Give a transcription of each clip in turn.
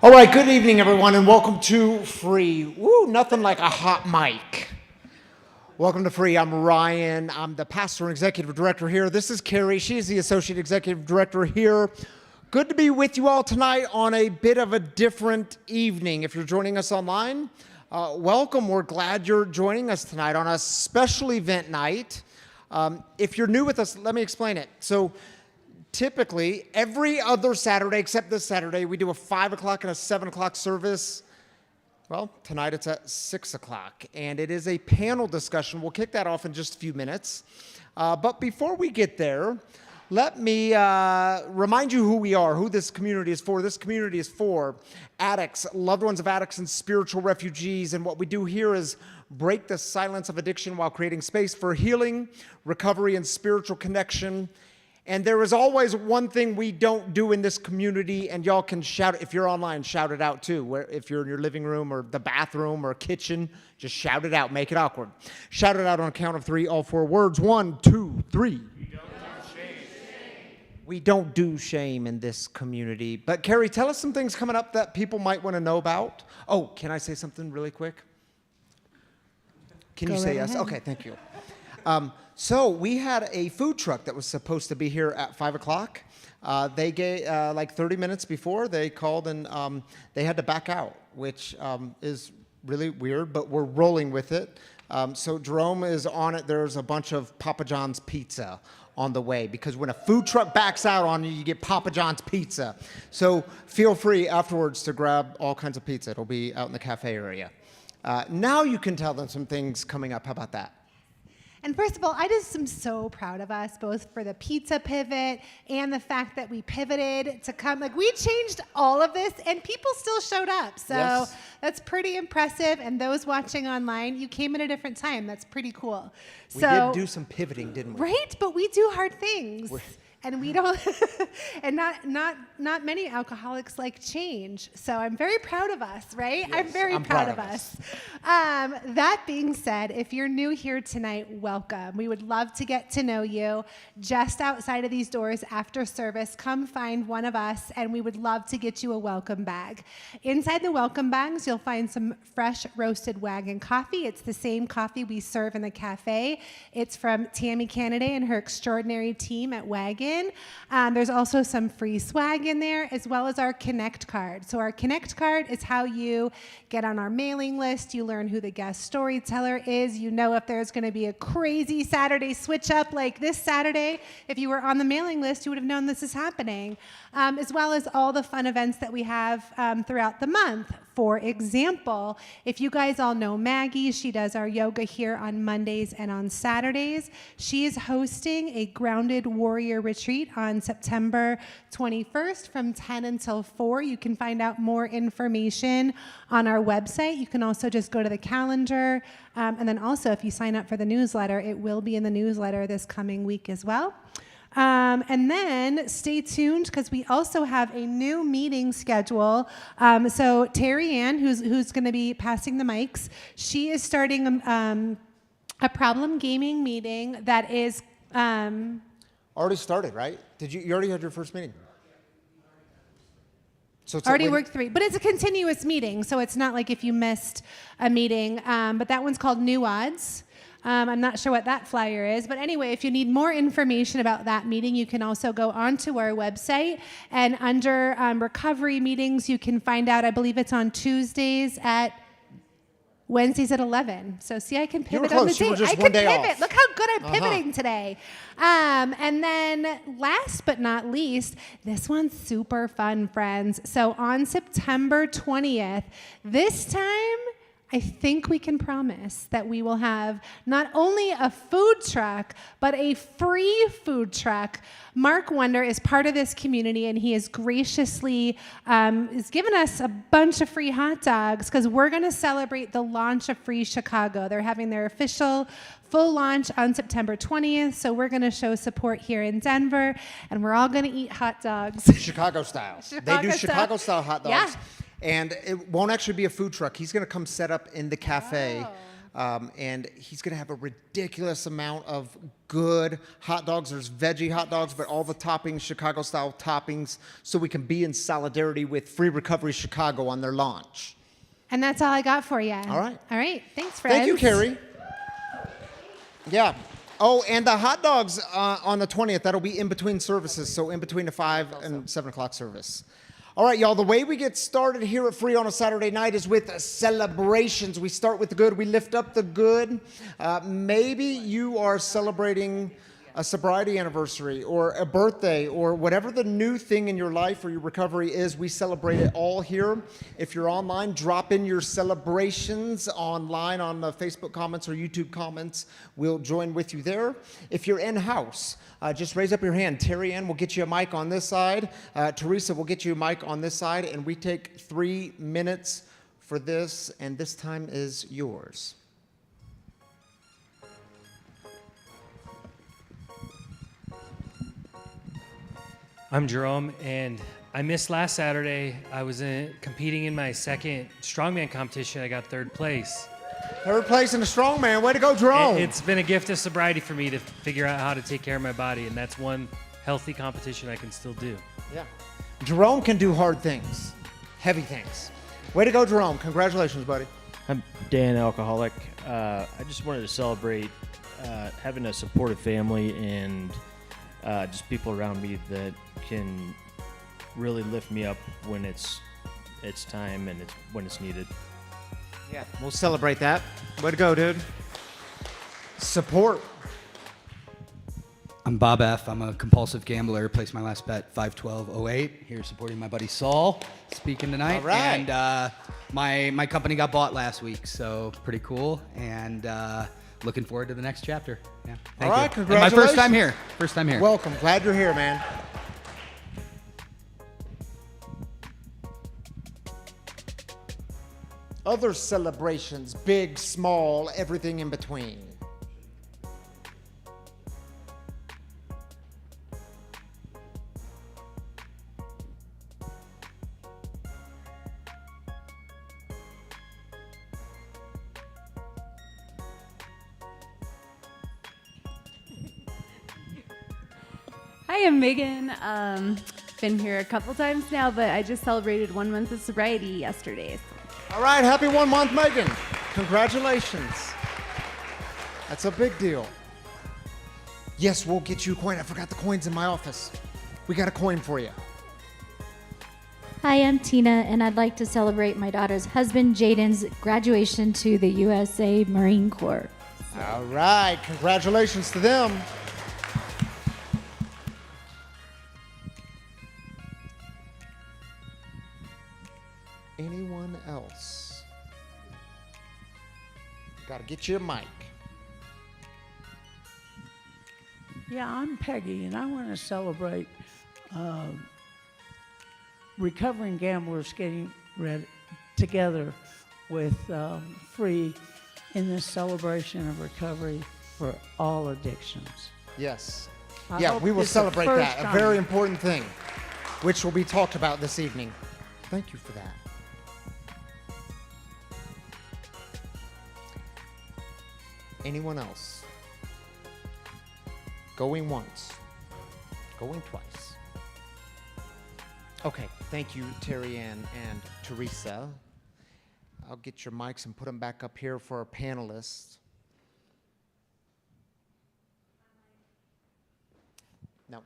All right, good evening, everyone, and welcome to Free. Woo, nothing like a hot mic. Welcome to Free. I'm Ryan. I'm the pastor and executive director here. This is Carrie. She's the associate executive director here. Good to be with you all tonight on a bit of a different evening. If you're joining us online, welcome. We're glad you're joining us tonight on a special event night. If you're new with us, let me explain it. So, typically, every other Saturday, except this Saturday, we do a 5 o'clock and a 7 o'clock service. Well, tonight it's at 6 o'clock, and it is a panel discussion. We'll kick that off in just a few minutes. But before we get there, let me remind you who we are, who this community is for. This community is for addicts, loved ones of addicts, and spiritual refugees. And what we do here is break the silence of addiction while creating space for healing, recovery, and spiritual connection. And there is always one thing we don't do in this community, and y'all can shout it. If you're online, shout it out too. If you're in your living room or the bathroom or kitchen, just shout it out. Make it awkward. Shout it out on a count of three, all four words. 1, 2, 3. We don't do shame in this community. But Carrie, tell us some things coming up that people might want to know about. Oh, can I say something really quick? Can you say yes? Okay, thank you. So we had a food truck that was supposed to be here at 5 o'clock. They gave, like 30 minutes before, they called and they had to back out, which is really weird, but we're rolling with it. So Jerome is on it. There's a bunch of Papa John's pizza on the way, because when a food truck backs out on you, you get Papa John's pizza. So feel free afterwards to grab all kinds of pizza. It'll be out in the cafe area. Now you can tell them some things coming up. How about that? And first of all, I just am so proud of us, both for the pizza pivot and the fact that we pivoted to come. Like, we changed all of this, and people still showed up. So yes. That's pretty impressive. And those watching online, you came at a different time. That's pretty cool. We did do some pivoting, didn't we? Right, but we do hard things. And we don't, and not many alcoholics like change. So I'm very proud of us, right? Yes, I'm very proud of us. That being said, if you're new here tonight, welcome. We would love to get to know you. Just outside of these doors after service, come find one of us, and we would love to get you a welcome bag. Inside the welcome bags, you'll find some fresh roasted wagon coffee. It's the same coffee we serve in the cafe. It's from Tammy Canaday and her extraordinary team at Wagon. There's also some free swag in there, as well as our Connect card. So our Connect card is how you get on our mailing list. You learn who the guest storyteller is. You know if there's going to be a crazy Saturday switch up like this Saturday. If you were on the mailing list, you would have known this is happening, as well as all the fun events that we have throughout the month. For example, if you guys all know Maggie, she does our yoga here on Mondays and on Saturdays. She is hosting a Grounded Warrior Retreat on September 21st from 10 until 4. You can find out more information on our website. You can also just go to the calendar. And then also, if you sign up for the newsletter, it will be in the newsletter this coming week as well. And then stay tuned, because we also have a new meeting schedule. So Terry Ann, who's going to be passing the mics, she is starting a problem gaming meeting that is already started, right? You already had your first meeting? So it's already worked 3, but it's a continuous meeting, so it's not like if you missed a meeting. But that one's called New Odds. I'm not sure what that flyer is, but anyway, if you need more information about that meeting, you can also go onto our website, and under recovery meetings, you can find out, I believe it's on Wednesdays at 11. So see, I can pivot on the date. I can pivot. Off. Look how good I'm pivoting today. And then last but not least, this one's super fun, friends. So on September 20th, this time, I think we can promise that we will have not only a food truck, but a free food truck. Mark Wonder is part of this community, and he has graciously has given us a bunch of free hot dogs, because we're going to celebrate the launch of Free Chicago. They're having their official full launch on September 20th, so we're going to show support here in Denver, and we're all going to eat hot dogs. Chicago style. They do Chicago-style hot dogs. Yeah. And it won't actually be a food truck. He's going to come set up in the cafe. And he's going to have a ridiculous amount of good hot dogs. There's veggie hot dogs, but all the toppings, Chicago-style toppings, so we can be in solidarity with Free Recovery Chicago on their launch. And that's all I got for you. All right. All right. Thanks, friends. Thank you, Carrie. Yeah. Oh, and the hot dogs on the 20th, that'll be in between services, so in between the 5 and 7 o'clock service. All right, y'all, the way we get started here at Free on a Saturday night is with celebrations. We start with the good. We lift up the good. Maybe you are celebrating a sobriety anniversary or a birthday or whatever the new thing in your life or your recovery is. We celebrate it all here. If you're online, drop in your celebrations online on the Facebook comments or YouTube comments. We'll join with you there. If you're in-house, just raise up your hand. Terry Ann will get you a mic on this side. Teresa will get you a mic on this side. And we take 3 minutes for this, and this time is yours. I'm Jerome, and I missed last Saturday. I was competing in my second strongman competition. I got 3rd place. 3rd place in the strongman. Way to go, Jerome. It's been a gift of sobriety for me to figure out how to take care of my body, and that's one healthy competition I can still do. Yeah. Jerome can do hard things, heavy things. Way to go, Jerome. Congratulations, buddy. I'm Dan, alcoholic. I just wanted to celebrate having a supportive family and just people around me that can really lift me up when it's time and when it's needed. Yeah, we'll celebrate that. Way to go, dude. Support. I'm Bob F. I'm a compulsive gambler. Placed my last bet 5/12/08. Here supporting my buddy Saul, speaking tonight. All right. And my company got bought last week, so pretty cool. And looking forward to the next chapter. Yeah. Thank All right, you. And congratulations. my first time here. First time here. Welcome. Glad you're here, man. Other celebrations, big, small, everything in between. Hi, I'm Megan. Been here a couple times now, but I just celebrated 1 month of sobriety yesterday. All right, happy 1 month, Megan. Congratulations. That's a big deal. Yes, we'll get you a coin. I forgot the coins in my office. We got a coin for you. Hi, I'm Tina, and I'd like to celebrate my daughter's husband, Jaden's graduation to the USA Marine Corps. All right, congratulations to them. Anyone else? Got to get you a mic. Yeah, I'm Peggy, and I want to celebrate recovering gamblers getting together with Free in this celebration of recovery for all addictions. Yes. I Yeah, hope we will it's the celebrate first that. A time. very important thing, which will be talked about this evening. Thank you for that. Anyone else? Going once. Going twice. Okay, thank you, Terry Ann and Teresa. I'll get your mics and put them back up here for our panelists. No.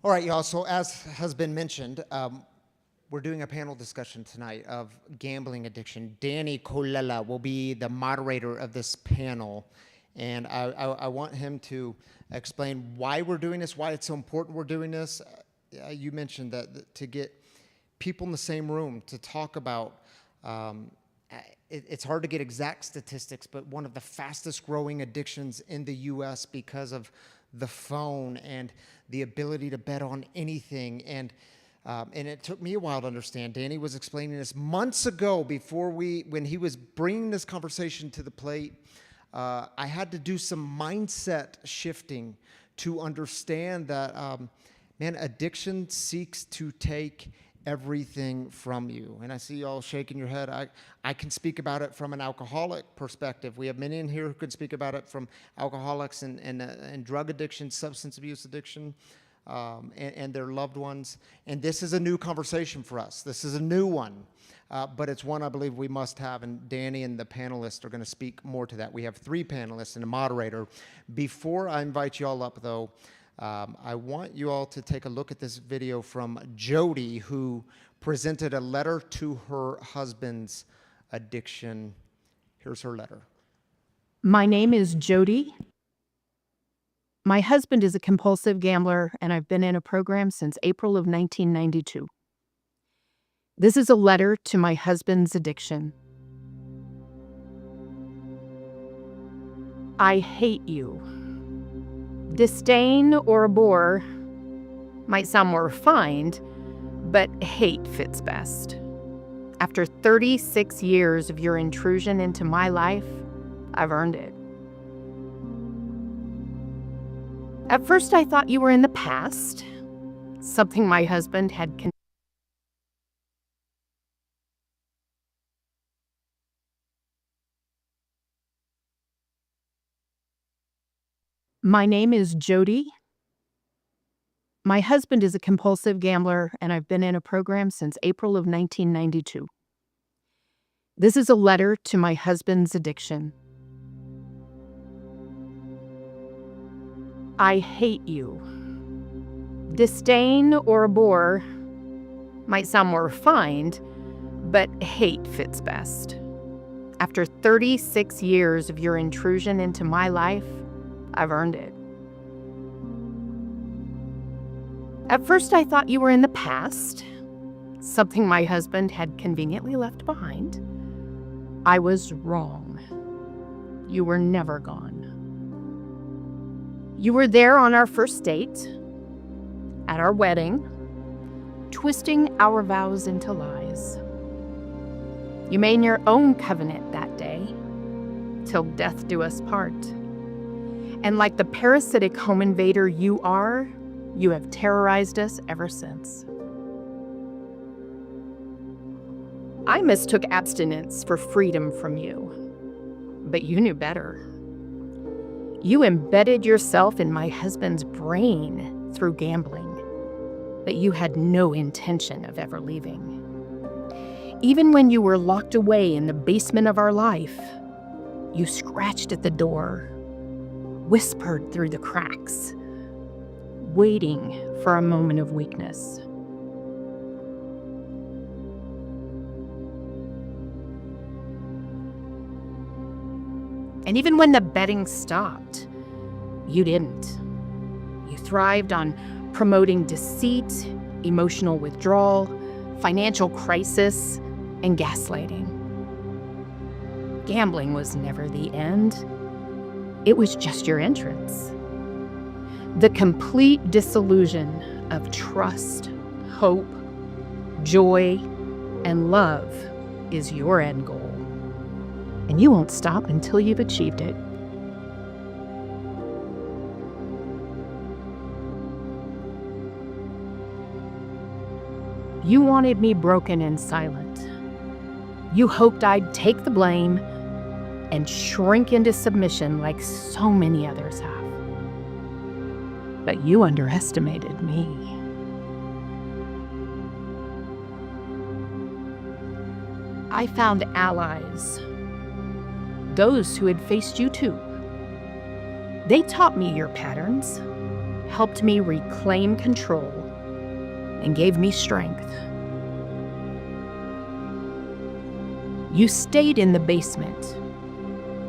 All right, y'all, so as has been mentioned, we're doing a panel discussion tonight of gambling addiction. Danny Colella will be the moderator of this panel, and I want him to explain why we're doing this, why it's so important we're doing this. You mentioned that to get people in the same room to talk about, it's hard to get exact statistics, but one of the fastest growing addictions in the U.S. because of the phone and the ability to bet on anything. And it took me a while to understand. Danny was explaining this months ago when he was bringing this conversation to the plate. I had to do some mindset shifting to understand that, man, addiction seeks to take everything from you. And I see you all shaking your head. I can speak about it from an alcoholic perspective. We have many in here who can speak about it from alcoholics and drug addiction, substance abuse addiction, and their loved ones. And this is a new conversation for us. This is a new one, but it's one I believe we must have. And Danny and the panelists are going to speak more to that. We have 3 panelists and a moderator. Before I invite you all up, though, I want you all to take a look at this video from Jody, who presented a letter to her husband's addiction. Here's her letter. My name is Jody. My husband is a compulsive gambler, and I've been in a program since April of 1992. This is a letter to my husband's addiction. I hate you. Disdain or abhor might sound more refined, but hate fits best. After 36 years of your intrusion into my life, I've earned it. At first, I thought you were in the past, something my husband had My name is Jody. My husband is a compulsive gambler, and I've been in a program since April of 1992. This is a letter to my husband's addiction. I hate you. Disdain or abhor might sound more refined, but hate fits best. After 36 years of your intrusion into my life, I've earned it. At first, I thought you were in the past, something my husband had conveniently left behind. I was wrong. You were never gone. You were there on our first date, at our wedding, twisting our vows into lies. You made your own covenant that day, till death do us part. And like the parasitic home invader you are, you have terrorized us ever since. I mistook abstinence for freedom from you, but you knew better. You embedded yourself in my husband's brain through gambling, but you had no intention of ever leaving. Even when you were locked away in the basement of our life, you scratched at the door, whispered through the cracks, waiting for a moment of weakness. And even when the betting stopped, you didn't. You thrived on promoting deceit, emotional withdrawal, financial crisis, and gaslighting. Gambling was never the end. It was just your entrance. The complete disillusion of trust, hope, joy, and love is your end goal. And you won't stop until you've achieved it. You wanted me broken and silent. You hoped I'd take the blame and shrink into submission like so many others have. But you underestimated me. I found allies, those who had faced you too. They taught me your patterns, helped me reclaim control, and gave me strength. You stayed in the basement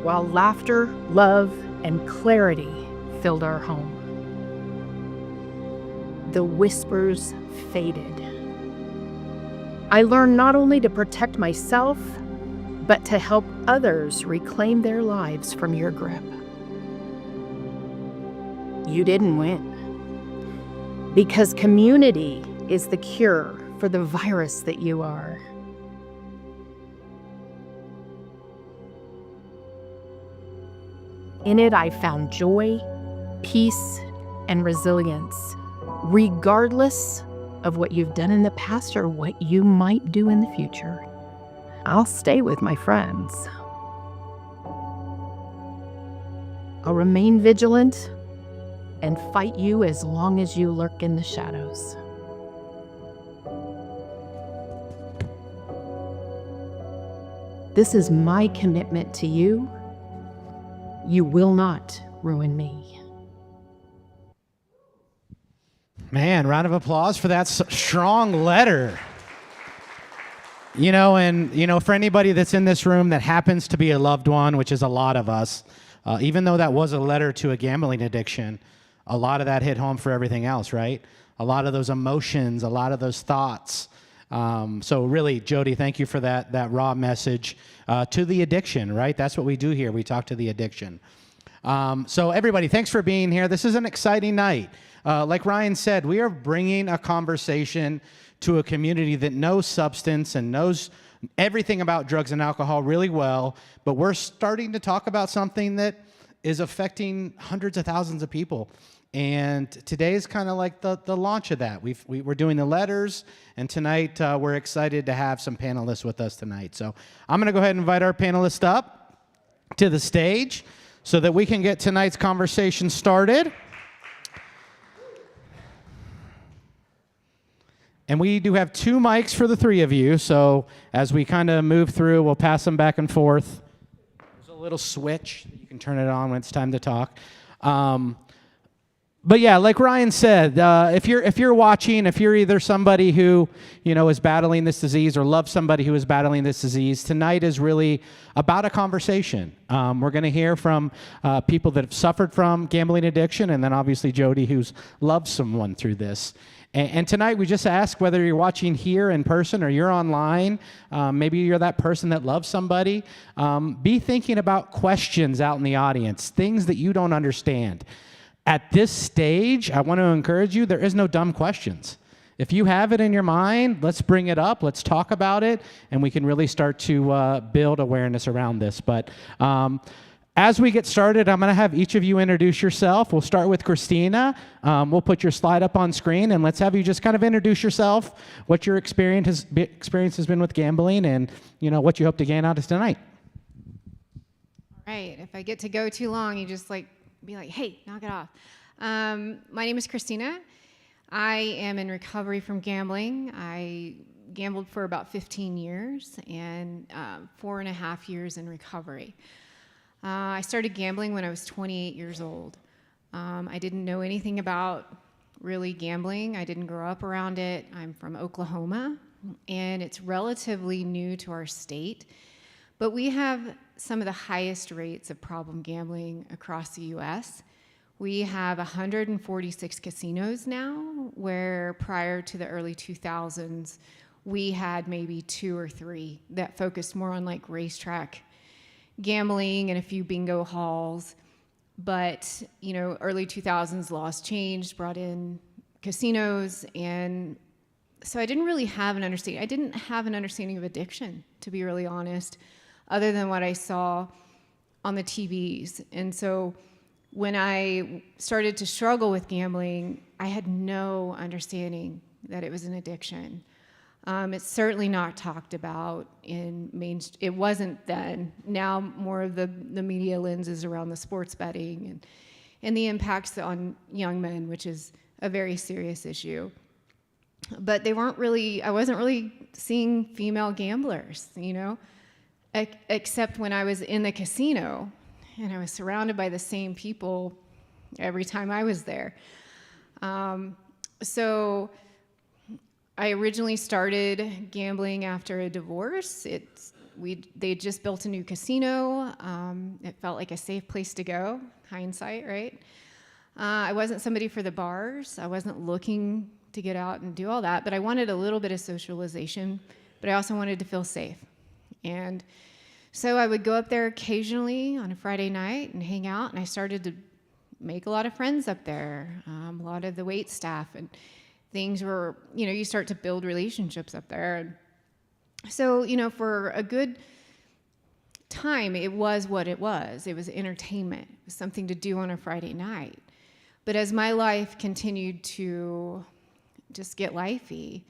while laughter, love, and clarity filled our home. The whispers faded. I learned not only to protect myself, but to help others reclaim their lives from your grip. You didn't win, because community is the cure for the virus that you are. In it, I found joy, peace, and resilience, regardless of what you've done in the past or what you might do in the future. I'll stay with my friends. I'll remain vigilant and fight you as long as you lurk in the shadows. This is my commitment to you. You will not ruin me. Man, round of applause for that strong letter. For anybody that's in this room that happens to be a loved one, which is a lot of us, even though that was a letter to a gambling addiction, a lot of that hit home for everything else, right? A lot of those emotions, a lot of those thoughts. So really, Jody, thank you for that raw message to the addiction, right? That's what we do here. We talk to the addiction. So everybody, thanks for being here. This is an exciting night. Like Ryan said, we are bringing a conversation to a community that knows substance and knows everything about drugs and alcohol really well, but we're starting to talk about something that is affecting hundreds of thousands of people. And today is kind of like the launch of that. We're doing the letters, and tonight we're excited to have some panelists with us tonight. So I'm going to go ahead and invite our panelists up to the stage so that we can get tonight's conversation started. And we do have 2 mics for the 3 of you, so as we kind of move through, we'll pass them back and forth. There's a little switch. You can turn it on when it's time to talk. But yeah, like Ryan said, if you're watching, if you're either somebody who is battling this disease or loves somebody who is battling this disease, tonight is really about a conversation. We're going to hear from people that have suffered from gambling addiction, and then obviously Jody, who's loved someone through this. And tonight we just ask whether you're watching here in person or you're online, maybe you're that person that loves somebody, be thinking about questions out in the audience, things that you don't understand. At this stage, I want to encourage you, there is no dumb questions. If you have it in your mind, let's bring it up, let's talk about it, and we can really start to build awareness around this. But as we get started, I'm going to have each of you introduce yourself. We'll start with Christina. We'll put your slide up on screen, and let's have you just kind of introduce yourself, what your experience has been with gambling, and what you hope to gain out of tonight. All right. If I get to go too long, you just be like, hey, knock it off. My name is Christina. I am in recovery from gambling. I gambled for about 15 years and 4.5 years in recovery. I started gambling when I was 28 years old. I didn't know anything about really gambling. I didn't grow up around it. I'm from Oklahoma, and it's relatively new to our state. But we have some of the highest rates of problem gambling across the U.S. We have 146 casinos now, where prior to the early 2000s, we had maybe 2 or 3 that focused more on racetrack gambling and a few bingo halls. But, early 2000s laws changed, brought in casinos, and so I didn't really have an understanding. I didn't have an understanding of addiction, to be really honest, other than what I saw on the TVs. And so when I started to struggle with gambling, I had no understanding that it was an addiction. It's certainly not talked about in it wasn't then. Now more of the media lenses around the sports betting and the impacts on young men, which is a very serious issue. But I wasn't really seeing female gamblers, except when I was in the casino and I was surrounded by the same people every time I was there. So I originally started gambling after a divorce. They had just built a new casino. It felt like a safe place to go, hindsight, right? I wasn't somebody for the bars. I wasn't looking to get out and do all that, but I wanted a little bit of socialization, but I also wanted to feel safe. And so I would go up there occasionally on a Friday night and hang out, and I started to make a lot of friends up there, a lot of the wait staff, and things were, you start to build relationships up there. And so, for a good time, it was what it was. It was entertainment. It was something to do on a Friday night. But as my life continued to just get lifey.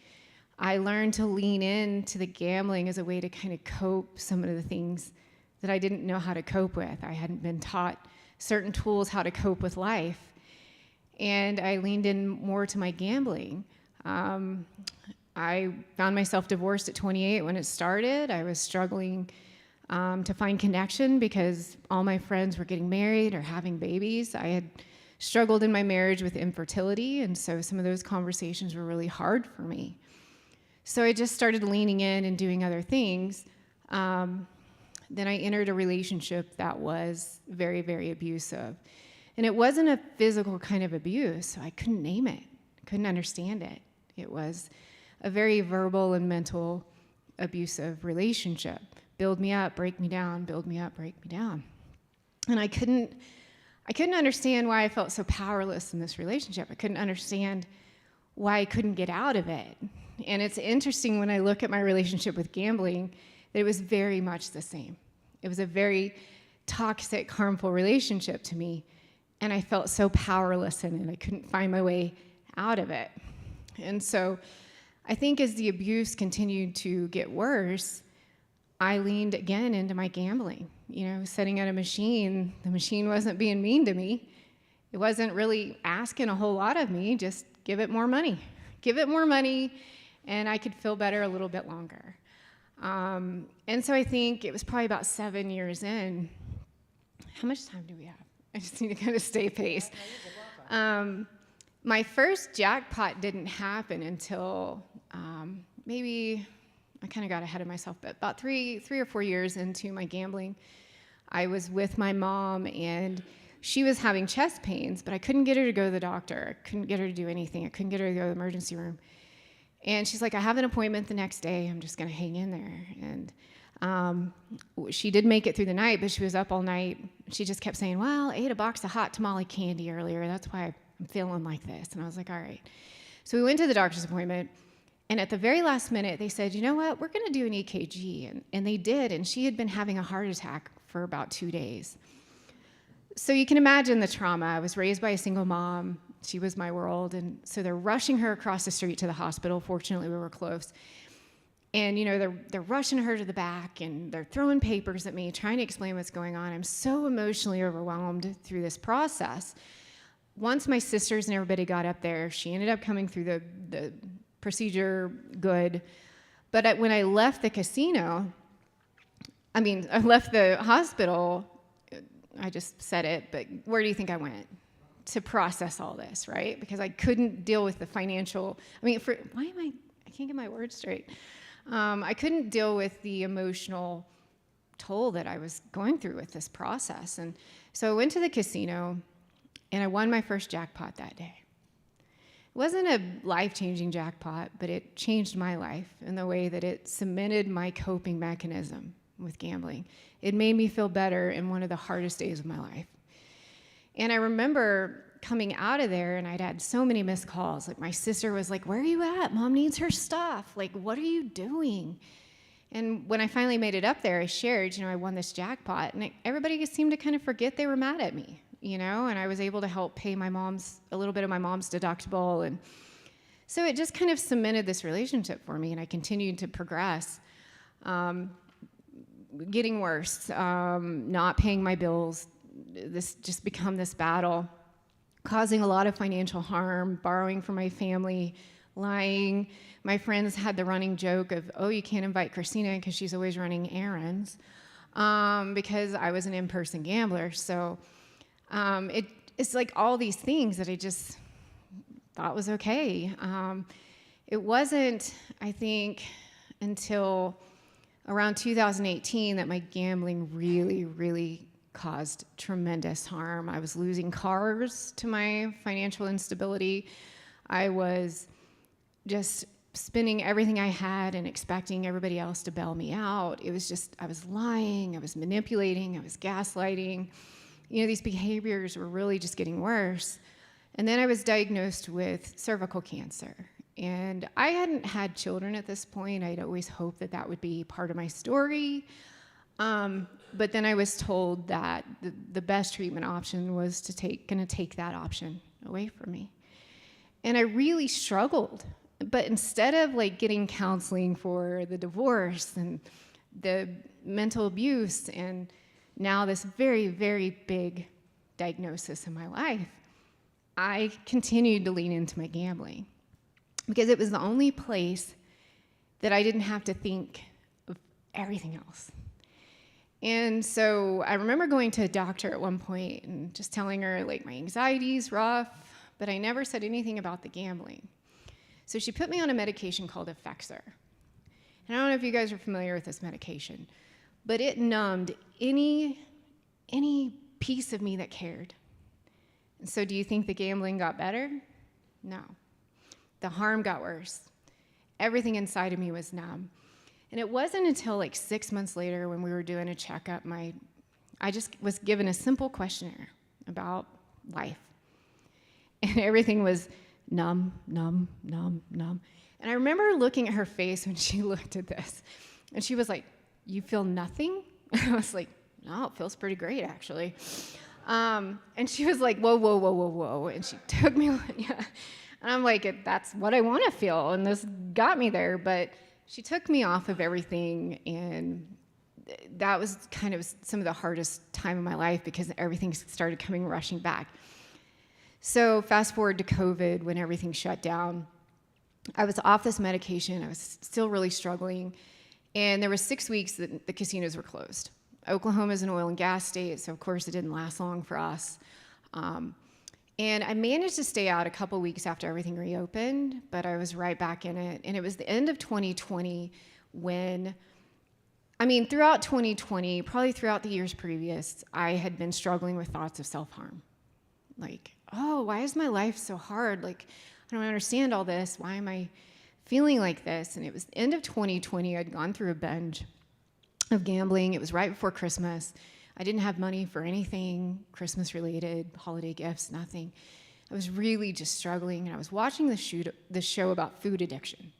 I learned to lean into the gambling as a way to kind of cope some of the things that I didn't know how to cope with. I hadn't been taught certain tools how to cope with life. And I leaned in more to my gambling. I found myself divorced at 28 when it started. I was struggling to find connection because all my friends were getting married or having babies. I had struggled in my marriage with infertility, and so some of those conversations were really hard for me. So I just started leaning in and doing other things. Then I entered a relationship that was very, very abusive. And it wasn't a physical kind of abuse, so I couldn't name it, couldn't understand it. It was a very verbal and mental abusive relationship. Build me up, break me down, build me up, break me down. And I couldn't understand why I felt so powerless in this relationship. I couldn't understand why I couldn't get out of it. And it's interesting when I look at my relationship with gambling that it was very much the same. It was a very toxic, harmful relationship to me, and I felt so powerless in it. I couldn't find my way out of it. And so I think as the abuse continued to get worse, I leaned again into my gambling. Sitting at a machine, the machine wasn't being mean to me. It wasn't really asking a whole lot of me, just give it more money. Give it more money, and I could feel better a little bit longer. And so I think it was probably about 7 years in. How much time do we have? I just need to kind of stay pace. My first jackpot didn't happen until maybe, I kind of got ahead of myself, but about three or 4 years into my gambling, I was with my mom, and she was having chest pains, but I couldn't get her to go to the doctor. I couldn't get her to do anything. I couldn't get her to go to the emergency room. And she's like, I have an appointment the next day. I'm just going to hang in there. And she did make it through the night, but she was up all night. She just kept saying, well, I ate a box of hot tamale candy earlier. That's why I'm feeling like this. And I was like, all right. So we went to the doctor's appointment. And at the very last minute, they said, you know what? We're going to do an EKG. And they did. And she had been having a heart attack for about 2 days. So you can imagine the trauma. I was raised by a single mom. She was my world. And so they're rushing her across the street to the hospital. Fortunately, we were close. And, they're rushing her to the back, and they're throwing papers at me, trying to explain what's going on. I'm so emotionally overwhelmed through this process. Once my sisters and everybody got up there, she ended up coming through the procedure good. But when I left the I left the hospital, I just said it, but where do you think I went? To process all this, right? Because I couldn't deal with the financial, I can't get my words straight. I couldn't deal with the emotional toll that I was going through with this process. And so I went to the casino, and I won my first jackpot that day. It wasn't a life-changing jackpot, but it changed my life in the way that it cemented my coping mechanism with gambling. It made me feel better in one of the hardest days of my life. And I remember coming out of there, and I'd had so many missed calls. Like, my sister was like, where are you at? Mom needs her stuff. Like, what are you doing? And when I finally made it up there, I shared, I won this jackpot. And everybody seemed to kind of forget they were mad at me, and I was able to help pay a little bit of my mom's deductible. And so it just kind of cemented this relationship for me, and I continued to progress. Getting worse, not paying my bills, this just become this battle, causing a lot of financial harm, borrowing from my family, lying. My friends had the running joke of, oh, you can't invite Christina because she's always running errands, because I was an in-person gambler. So it's like all these things that I just thought was okay. It wasn't, I think, until around 2018 that my gambling really, really caused tremendous harm. I was losing cars to my financial instability. I was just spending everything I had and expecting everybody else to bail me out. It was just, I was lying, I was manipulating, I was gaslighting. These behaviors were really just getting worse. And then I was diagnosed with cervical cancer. And I hadn't had children at this point. I'd always hoped that that would be part of my story. But then I was told that the best treatment option was going to take that option away from me. And I really struggled. But instead of like getting counseling for the divorce and the mental abuse and now this very, very big diagnosis in my life, I continued to lean into my gambling because it was the only place that I didn't have to think of everything else. And so I remember going to a doctor at one point and just telling her, like, my anxiety's rough, but I never said anything about the gambling. So she put me on a medication called Effexor. And I don't know if you guys are familiar with this medication, but it numbed any piece of me that cared. And so do you think the gambling got better? No. The harm got worse. Everything inside of me was numb. And it wasn't until like 6 months later when we were doing a checkup, I just was given a simple questionnaire about life. And everything was numb, numb, numb, numb. And I remember looking at her face when she looked at this. And she was like, "You feel nothing?" And I was like, "No, it feels pretty great, actually." And she was like, "Whoa, whoa, whoa, whoa, whoa." And she took me, yeah. And I'm like, "That's what I want to feel." And this got me there. But she took me off of everything. And that was kind of some of the hardest time of my life because everything started coming rushing back. So fast forward to COVID when everything shut down. I was off this medication. I was still really struggling. And there were 6 weeks that the casinos were closed. Oklahoma is an oil and gas state, so of course it didn't last long for us. And I managed to stay out a couple weeks after everything reopened, but I was right back in it. And it was the end of 2020 when, throughout 2020, probably throughout the years previous, I had been struggling with thoughts of self-harm. Like, oh, why is my life so hard? Like, I don't understand all this. Why am I feeling like this? And it was the end of 2020. I'd gone through a binge of gambling. It was right before Christmas. I didn't have money for anything Christmas-related, holiday gifts, nothing. I was really just struggling, and I was watching this show about food addiction.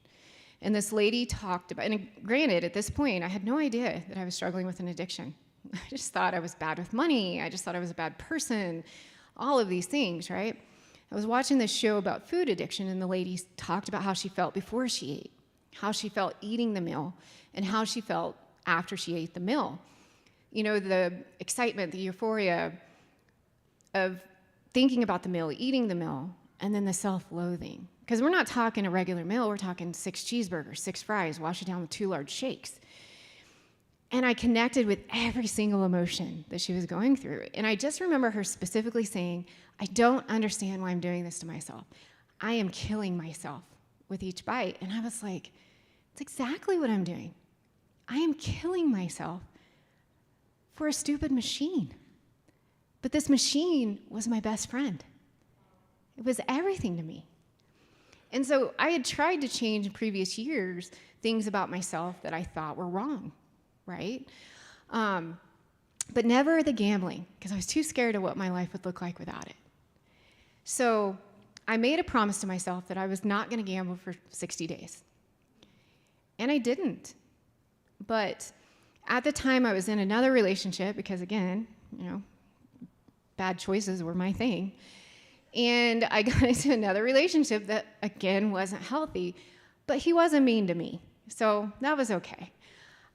And this lady talked about, and granted, at this point, I had no idea that I was struggling with an addiction. I just thought I was bad with money. I just thought I was a bad person, all of these things, right? I was watching this show about food addiction, and the lady talked about how she felt before she ate, how she felt eating the meal, and how she felt after she ate the meal. You know, the excitement, the euphoria of thinking about the meal, eating the meal, and then the self-loathing. Because we're not talking a regular meal, we're talking 6 cheeseburgers, 6 fries, wash it down with 2 large shakes. And I connected with every single emotion that she was going through. And I just remember her specifically saying, "I don't understand why I'm doing this to myself. I am killing myself with each bite." And I was like, it's exactly what I'm doing. I am killing myself for a stupid machine. But this machine was my best friend. It was everything to me. And so I had tried to change in previous years things about myself that I thought were wrong, right? But never the gambling, because I was too scared of what my life would look like without it. So I made a promise to myself that I was not going to gamble for 60 days. And I didn't. But at the time, I was in another relationship because, again, bad choices were my thing. And I got into another relationship that, again, wasn't healthy, but he wasn't mean to me. So that was okay.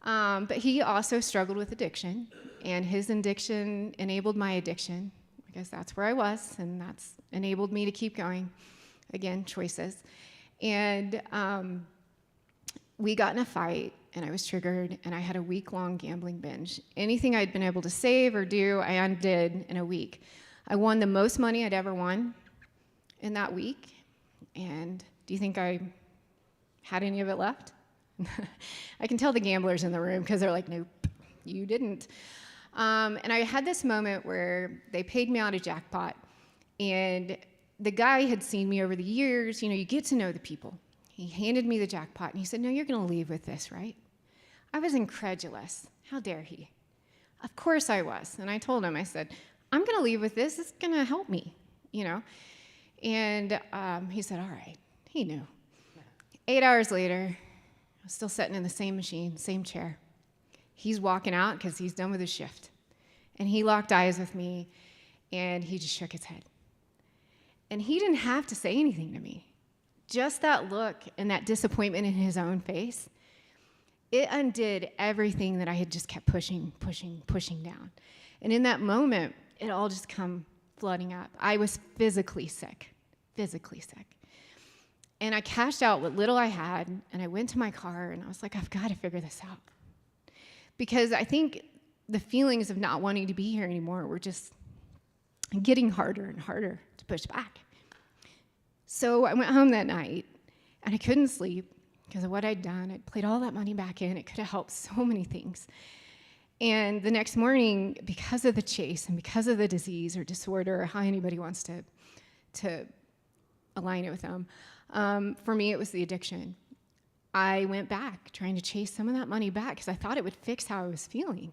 But he also struggled with addiction, and his addiction enabled my addiction because that's where I was, and that's enabled me to keep going. Again, choices. And we got in a fight, and I was triggered, and I had a week-long gambling binge. Anything I'd been able to save or do, I undid in a week. I won the most money I'd ever won in that week, and do you think I had any of it left? I can tell the gamblers in the room because they're like, "Nope, you didn't." And I had this moment where they paid me out a jackpot, and the guy had seen me over the years. You get to know the people. He handed me the jackpot, and he said, "No, you're going to leave with this, right?" I was incredulous. How dare he? Of course I was. And I told him, I said, "I'm going to leave with this. It's going to help me, And he said, all right. He knew. 8 hours later, I was still sitting in the same machine, same chair. He's walking out because he's done with his shift. And he locked eyes with me, and he just shook his head. And he didn't have to say anything to me. Just that look and that disappointment in his own face, it undid everything that I had just kept pushing down. And in that moment, it all just come flooding up. I was physically sick. And I cashed out what little I had, and I went to my car, and I was like, I've got to figure this out. Because I think the feelings of not wanting to be here anymore were just getting harder and harder to push back. So I went home that night, and I couldn't sleep because of what I'd done. I'd played all that money back in. It could have helped so many things. And the next morning, because of the chase and because of the disease or disorder, or how anybody wants to align it with them, for me, it was the addiction. I went back trying to chase some of that money back because I thought it would fix how I was feeling.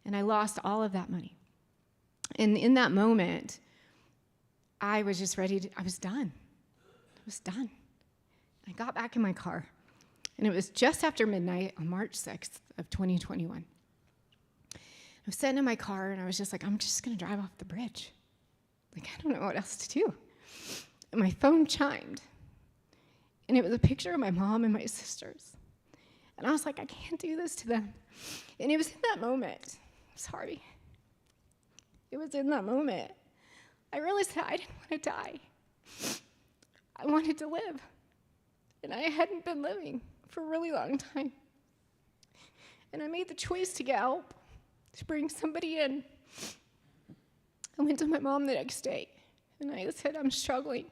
And I lost all of that money. And in that moment, I was just ready I was done. I got back in my car, and it was just after midnight on March 6th of 2021. I was sitting in my car, and I was just like, I'm just going to drive off the bridge. Like, I don't know what else to do. And my phone chimed, and it was a picture of my mom and my sisters. And I was like, I can't do this to them. And it was in that moment, sorry. It was in that moment I realized that I didn't want to die. I wanted to live. And I hadn't been living for a really long time. And I made the choice to get help, to bring somebody in. I went to my mom the next day, and I said, I'm struggling.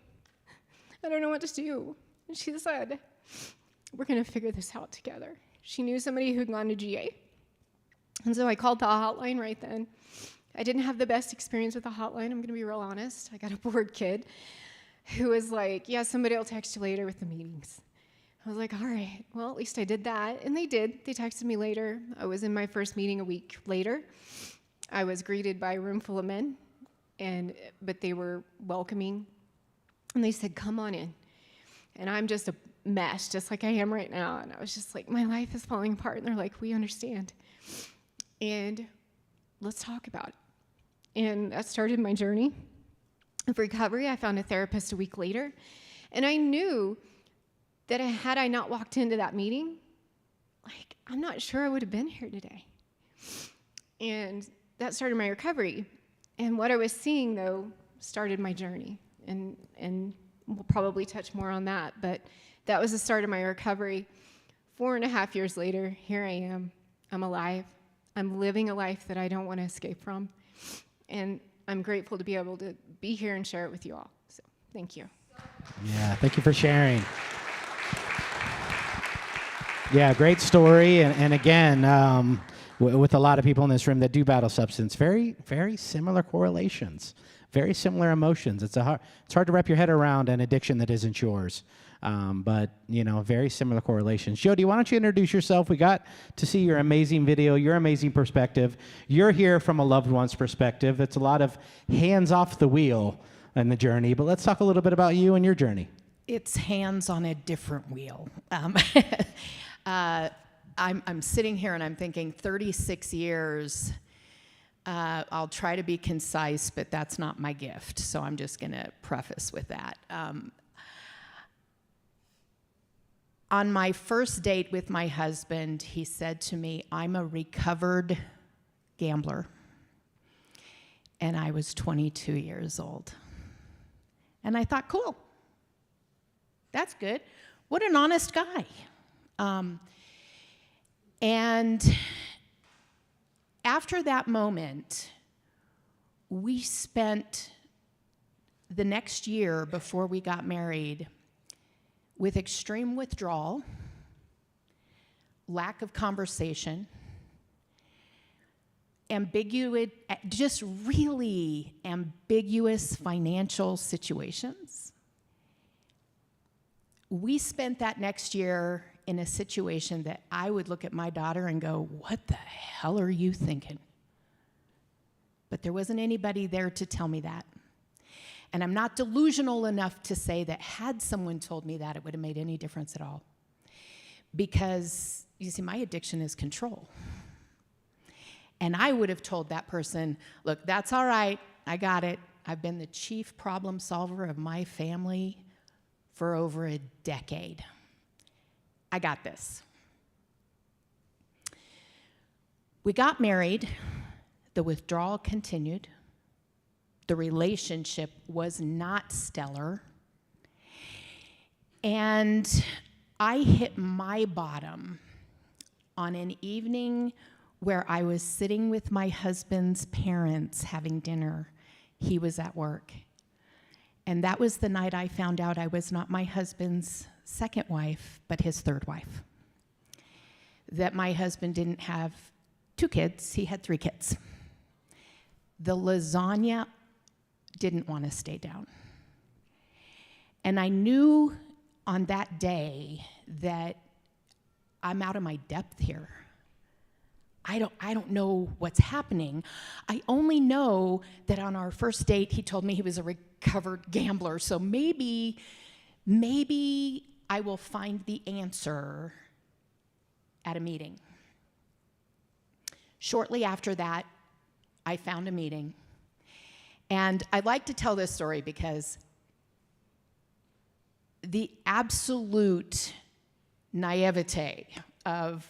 I don't know what to do. And she said, we're going to figure this out together. She knew somebody who'd gone to GA. And so I called the hotline right then. I didn't have the best experience with the hotline, I'm going to be real honest. I got a bored kid who was like, yeah, somebody will text you later with the meetings. I was like, all right, well, at least I did that. And they did. They texted me later. I was in my first meeting a week later. I was greeted by a room full of men, but they were welcoming. And they said, come on in. And I'm just a mess, just like I am right now. And I was just like, my life is falling apart. And they're like, we understand. And let's talk about it. And that started my journey of recovery. I found a therapist a week later. And I knew that had I not walked into that meeting, I'm not sure I would have been here today. And that started my recovery. And what I was seeing, though, started my journey. And we'll probably touch more on that. But that was the start of my recovery. 4.5 years later, here I am. I'm alive. I'm living a life that I don't want to escape from. And I'm grateful to be able to be here and share it with you all. So thank you. Yeah, thank you for sharing. Yeah, great story. And again, with a lot of people in this room that do battle substance, very, very similar correlations, very similar emotions. It's hard to wrap your head around an addiction that isn't yours. But, very similar correlations. Jody, why don't you introduce yourself? We got to see your amazing video, your amazing perspective. You're here from a loved one's perspective. It's a lot of hands off the wheel in the journey, but let's talk a little bit about you and your journey. It's hands on a different wheel. I'm sitting here and I'm thinking 36 years. I'll try to be concise, but that's not my gift, so I'm just going to preface with that. On my first date with my husband, he said to me, I'm a recovered gambler. And I was 22 years old. And I thought, cool. That's good. What an honest guy. And after that moment, we spent the next year before we got married with extreme withdrawal, lack of conversation, just really ambiguous financial situations. We spent that next year in a situation that I would look at my daughter and go, what the hell are you thinking? But there wasn't anybody there to tell me that. And I'm not delusional enough to say that had someone told me that, it would have made any difference at all. Because, you see, my addiction is control. And I would have told that person, look, that's all right, I got it, I've been the chief problem solver of my family for over a decade. I got this. We got married. The withdrawal continued. The relationship was not stellar. And I hit my bottom on an evening where I was sitting with my husband's parents having dinner. He was at work. And that was the night I found out I was not my husband's second wife, but his third wife. That my husband didn't have 2 kids, he had 3 kids. The lasagna didn't want to stay down. And I knew on that day that I'm out of my depth here. I don't know what's happening. I only know that on our first date, he told me he was a recovered gambler. So maybe I will find the answer at a meeting. Shortly after that, I found a meeting. And I like to tell this story because the absolute naivete of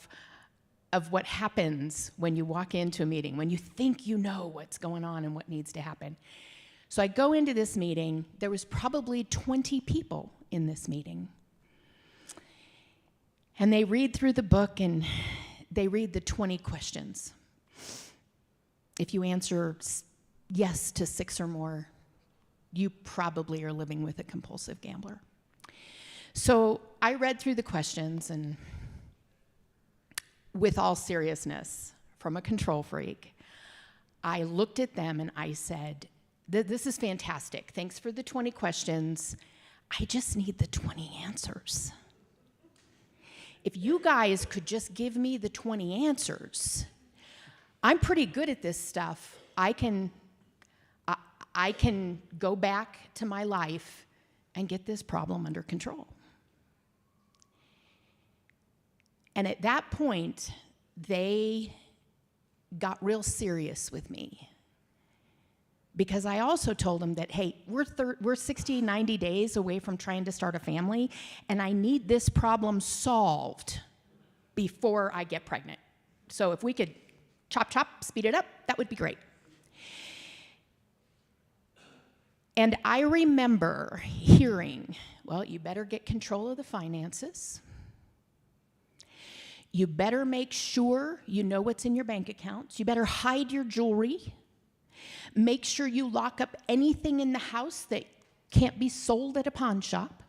what happens when you walk into a meeting, when you think you know what's going on and what needs to happen. So I go into this meeting. There was probably 20 people in this meeting. And they read through the book and they read the 20 questions. If you answer yes to 6 or more, you probably are living with a compulsive gambler. So I read through the questions, and with all seriousness, from a control freak, I looked at them and I said, this is fantastic. Thanks for the 20 questions. I just need the 20 answers. If you guys could just give me the 20 answers, I'm pretty good at this stuff. I can go back to my life and get this problem under control. And at that point, they got real serious with me. Because I also told them that, hey, we're 60, 90 days away from trying to start a family, and I need this problem solved before I get pregnant. So if we could chop, speed it up, that would be great. And I remember hearing, well, you better get control of the finances. You better make sure you know what's in your bank accounts. You better hide your jewelry. Make sure you lock up anything in the house that can't be sold at a pawn shop.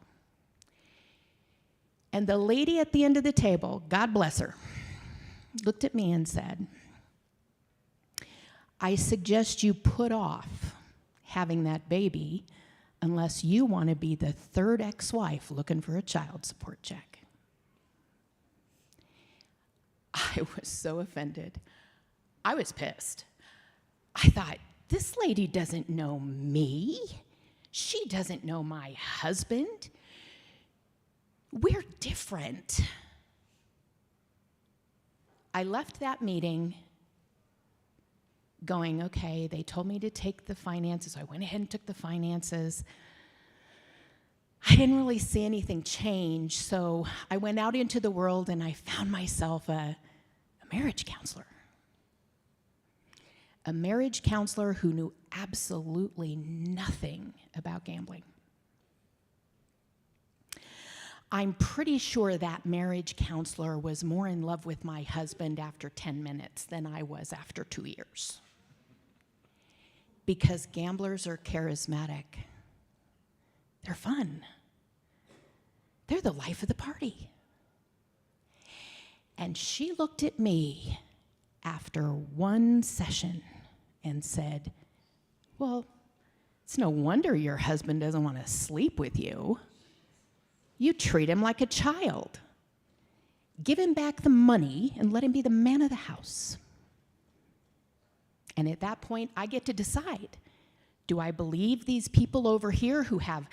And the lady at the end of the table, God bless her, looked at me and said, I suggest you put off having that baby unless you want to be the 3rd ex-wife looking for a child support check. I was so offended. I was pissed. I thought, this lady doesn't know me. She doesn't know my husband. We're different. I left that meeting going, okay, they told me to take the finances. I went ahead and took the finances. I didn't really see anything change, so I went out into the world and I found myself a marriage counselor. A marriage counselor who knew absolutely nothing about gambling. I'm pretty sure that marriage counselor was more in love with my husband after 10 minutes than I was after 2 years. Because gamblers are charismatic. They're fun. They're the life of the party. And she looked at me after one session and said, well, it's no wonder your husband doesn't want to sleep with you. You treat him like a child. Give him back the money and let him be the man of the house. And at that point, I get to decide, do I believe these people over here who have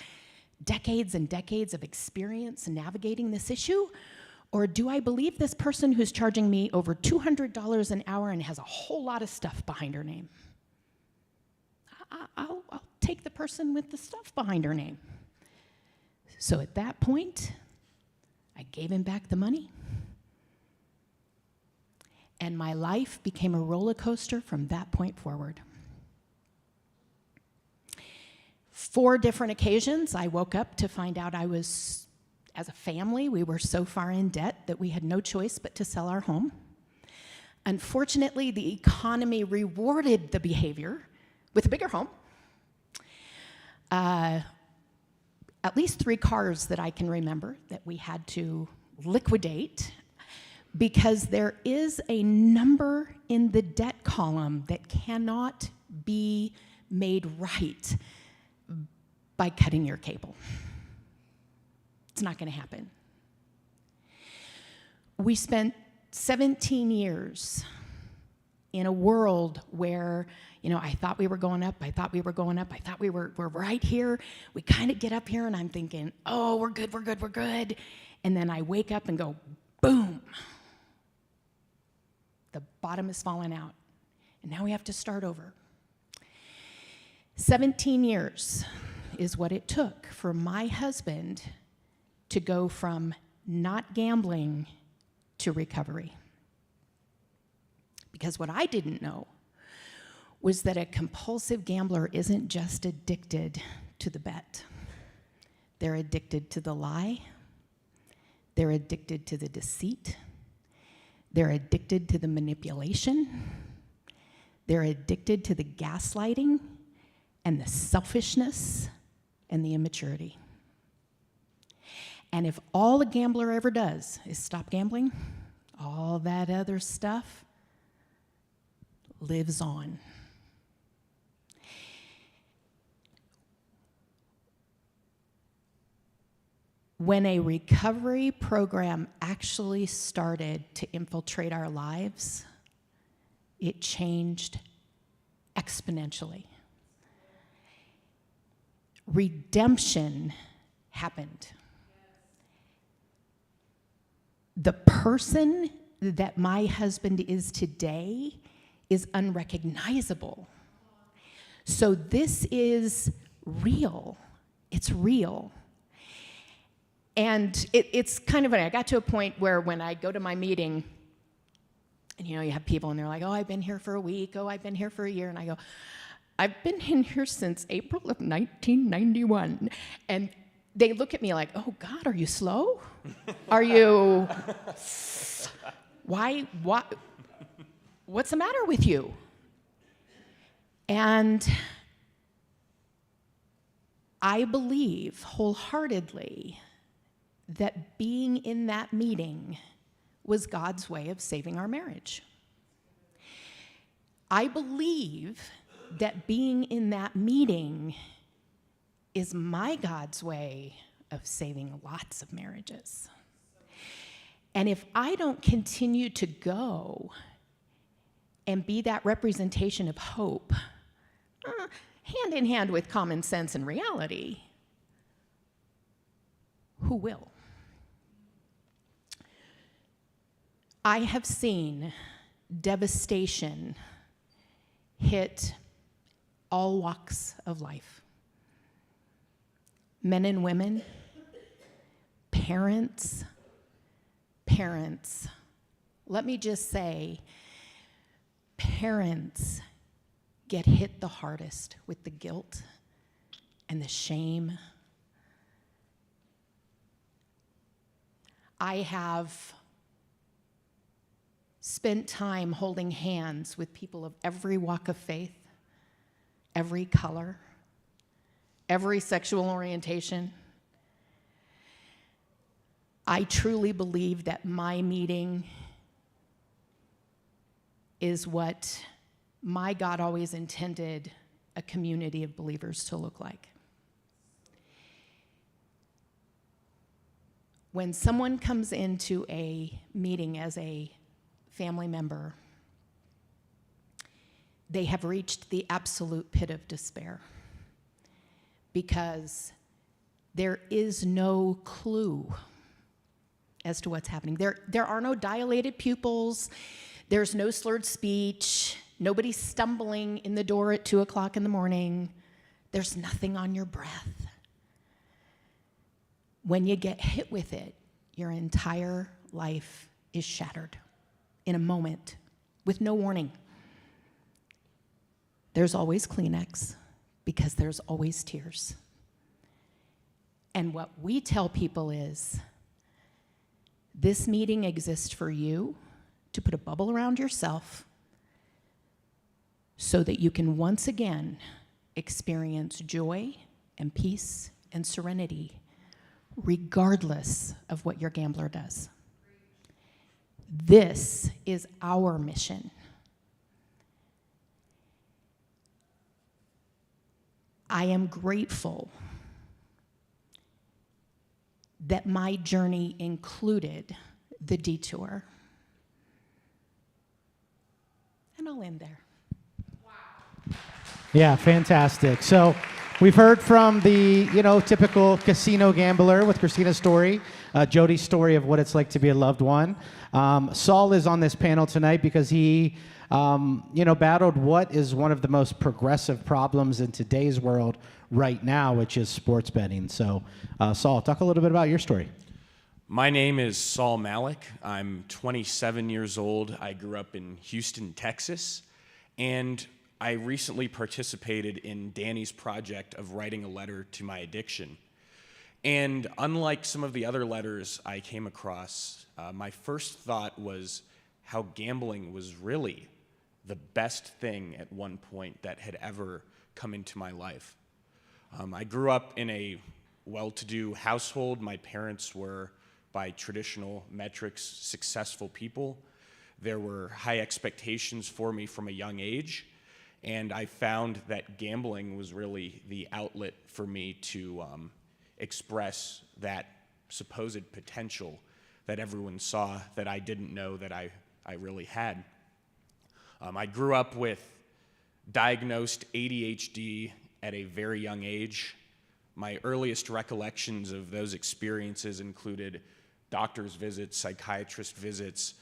decades and decades of experience in navigating this issue? Or do I believe this person who's charging me over $200 an hour and has a whole lot of stuff behind her name? I'll take the person with the stuff behind her name. So at that point, I gave him back the money. And my life became a roller coaster from that point forward. 4 different occasions, I woke up to find out as a family, we were so far in debt that we had no choice but to sell our home. Unfortunately, the economy rewarded the behavior with a bigger home. At least 3 cars that I can remember that we had to liquidate because there is a number in the debt column that cannot be made right by cutting your cable. It's not going to happen. We spent 17 years in a world where, I thought we were going up, I thought we were going up, I thought we're right here. We kind of get up here and I'm thinking, oh, we're good, we're good, we're good. And then I wake up and go, boom. The bottom is falling out. And now we have to start over. 17 years is what it took for my husband to go from not gambling to recovery. Because what I didn't know was that a compulsive gambler isn't just addicted to the bet. They're addicted to the lie. They're addicted to the deceit. They're addicted to the manipulation. They're addicted to the gaslighting and the selfishness and the immaturity. And if all a gambler ever does is stop gambling, all that other stuff lives on. When a recovery program actually started to infiltrate our lives, it changed exponentially. Redemption happened. The person that my husband is today is unrecognizable. So this is real. It's real. And it's kind of funny. I got to a point where when I go to my meeting, and you have people and they're like, oh, I've been here for a week. Oh, I've been here for a year. And I go, I've been in here since April of 1991. And they look at me like, oh God, are you slow? Are you, why, what's the matter with you? And I believe wholeheartedly that being in that meeting was God's way of saving our marriage. I believe that being in that meeting is my God's way of saving lots of marriages. And if I don't continue to go and be that representation of hope, hand in hand with common sense and reality, who will? I have seen devastation hit all walks of life. Men and women, parents. Let me just say, parents get hit the hardest with the guilt and the shame. I have spent time holding hands with people of every walk of faith, every color, every sexual orientation. I truly believe that my meeting is what my God always intended a community of believers to look like. When someone comes into a meeting as a family member, they have reached the absolute pit of despair because there is no clue as to what's happening. There are no dilated pupils, there's no slurred speech, nobody's stumbling in the door at 2 o'clock in the morning. There's nothing on your breath. When you get hit with it, your entire life is shattered in a moment with no warning. There's always Kleenex because there's always tears. And what we tell people is, this meeting exists for you to put a bubble around yourself so that you can once again experience joy and peace and serenity, regardless of what your gambler does. This is our mission. I am grateful that my journey included the detour. And I'll end there. Yeah, fantastic. So we've heard from the, typical casino gambler with Christina's story, Jody's story of what it's like to be a loved one. Saul is on this panel tonight because he, battled what is one of the most progressive problems in today's world right now, which is sports betting. So, Saul, talk a little bit about your story. My name is Saul Malik. I'm 27 years old. I grew up in Houston, Texas, and I recently participated in Danny's project of writing a letter to my addiction. And unlike some of the other letters I came across, my first thought was how gambling was really the best thing at one point that had ever come into my life. I grew up in a well-to-do household. My parents were, by traditional metrics, successful people. There were high expectations for me from a young age, and I found that gambling was really the outlet for me to express that supposed potential that everyone saw that I didn't know that I really had. I grew up with diagnosed ADHD at a very young age. My earliest recollections of those experiences included doctor's visits, psychiatrist visits,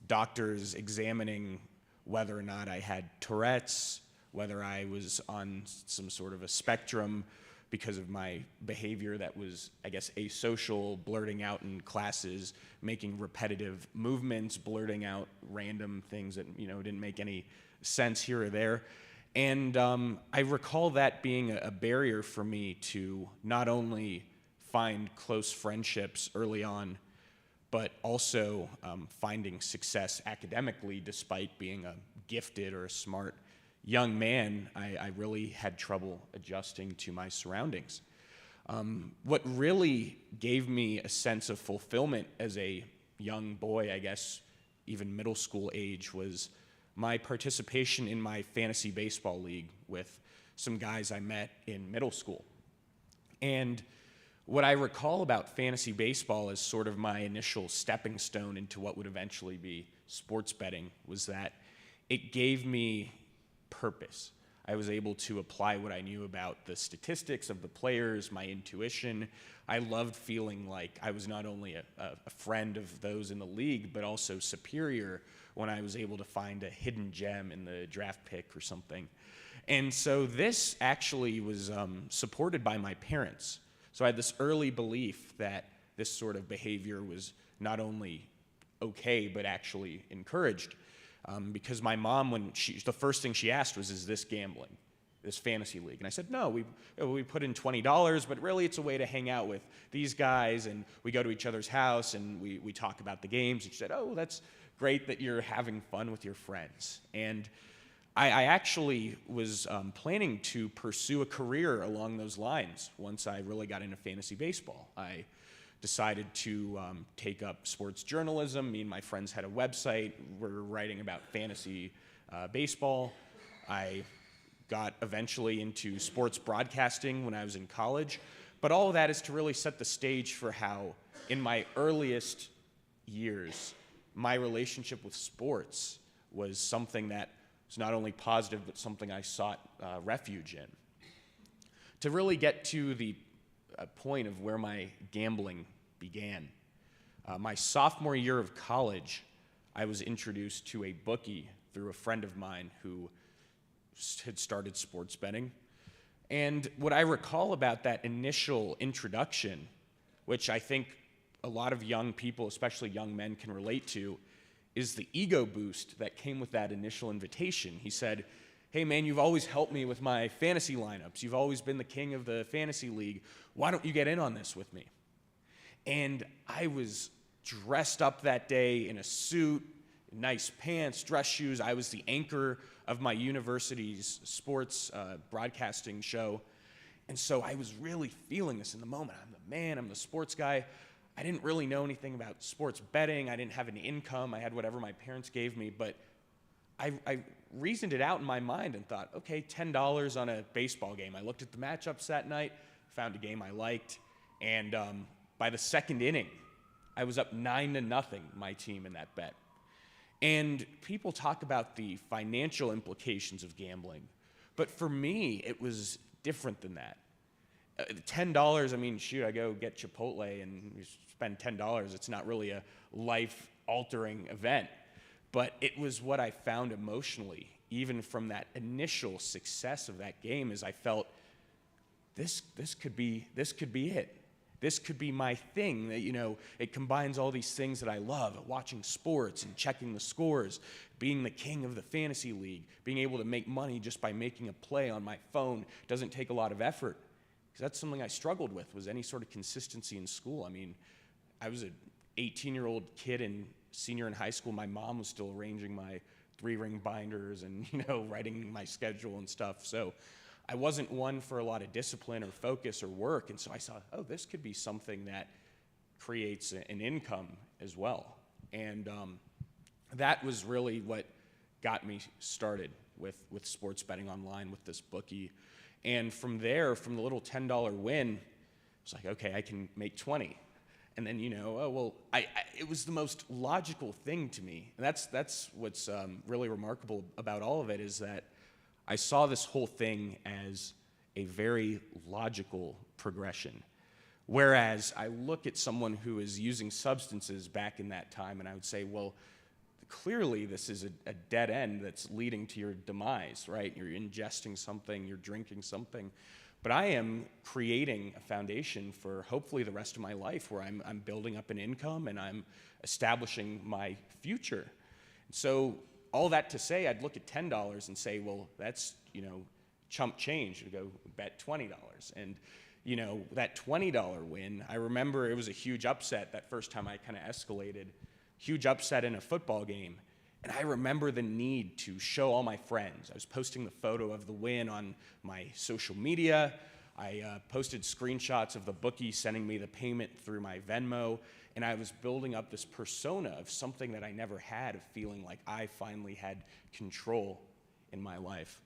doctors examining whether or not I had Tourette's, whether I was on some sort of a spectrum because of my behavior that was, I guess, asocial, blurting out in classes, making repetitive movements, blurting out random things that, didn't make any sense here or there. And I recall that being a barrier for me to not only find close friendships early on, but also finding success academically despite being a gifted or a smart young man. I really had trouble adjusting to my surroundings. What really gave me a sense of fulfillment as a young boy, I guess even middle school age, was my participation in my fantasy baseball league with some guys I met in middle school. And what I recall about fantasy baseball as sort of my initial stepping stone into what would eventually be sports betting was that it gave me purpose. I was able to apply what I knew about the statistics of the players, my intuition. I loved feeling like I was not only a friend of those in the league, but also superior when I was able to find a hidden gem in the draft pick or something. And so this actually was supported by my parents. So I had this early belief that this sort of behavior was not only okay, but actually encouraged. Because my mom, the first thing she asked was, is this gambling, this fantasy league? And I said, no, we put in $20, but really it's a way to hang out with these guys, and we go to each other's house, and we talk about the games. And she said, oh, that's great that you're having fun with your friends. And I actually was planning to pursue a career along those lines once I really got into fantasy baseball. I decided to take up sports journalism. Me and my friends had a website. We're writing about fantasy baseball. I got eventually into sports broadcasting when I was in college. But all of that is to really set the stage for how, in my earliest years, my relationship with sports was something that was not only positive, but something I sought refuge in. To really get to the point of where my gambling began, my sophomore year of college, I was introduced to a bookie through a friend of mine who had started sports betting. And what I recall about that initial introduction, which I think a lot of young people, especially young men, can relate to, is the ego boost that came with that initial invitation. He said, "Hey man, you've always helped me with my fantasy lineups. You've always been the king of the fantasy league. Why don't you get in on this with me?" And I was dressed up that day in a suit, nice pants, dress shoes. I was the anchor of my university's sports broadcasting show. And so I was really feeling this in the moment. I'm the man, I'm the sports guy. I didn't really know anything about sports betting. I didn't have an income. I had whatever my parents gave me. But I reasoned it out in my mind and thought, okay, $10 on a baseball game. I looked at the matchups that night, found a game I liked. And by the second inning, I was up 9-0, my team in that bet. And people talk about the financial implications of gambling. But for me, it was different than that. $10, I mean, shoot, I go get Chipotle and you spend $10. It's not really a life-altering event. But it was what I found emotionally, even from that initial success of that game, is I felt this could be it. This could be my thing. That, you know, it combines all these things that I love: watching sports and checking the scores, being the king of the fantasy league, being able to make money just by making a play on my phone. Doesn't take a lot of effort. Because that's something I struggled with, was any sort of consistency in school. I mean, I was an 18-year-old kid and senior in high school. My mom was still arranging my 3-ring binders and, you know, writing my schedule and stuff. So I wasn't one for a lot of discipline or focus or work. And so I saw, oh, this could be something that creates an income as well. And that was really what got me started with sports betting online with this bookie. And from there, from the little $10 win, it's like, okay, I can make 20. And then, you know, oh, well, it was the most logical thing to me. And that's what's really remarkable about all of it, is that I saw this whole thing as a very logical progression. Whereas I look at someone who is using substances back in that time, and I would say, well, clearly this is a dead end that's leading to your demise, right? You're ingesting something, you're drinking something. But I am creating a foundation for hopefully the rest of my life, where I'm building up an income and I'm establishing my future. So all that to say, I'd look at $10 and say, well, that's, you know, chump change. You go bet $20. And, you know, that $20 win, I remember it was a huge upset that first time I kind of escalated. Huge upset in a football game. And I remember the need to show all my friends. I was posting the photo of the win on my social media. I posted screenshots of the bookie sending me the payment through my Venmo. And I was building up this persona of something that I never had, of feeling like I finally had control in my life.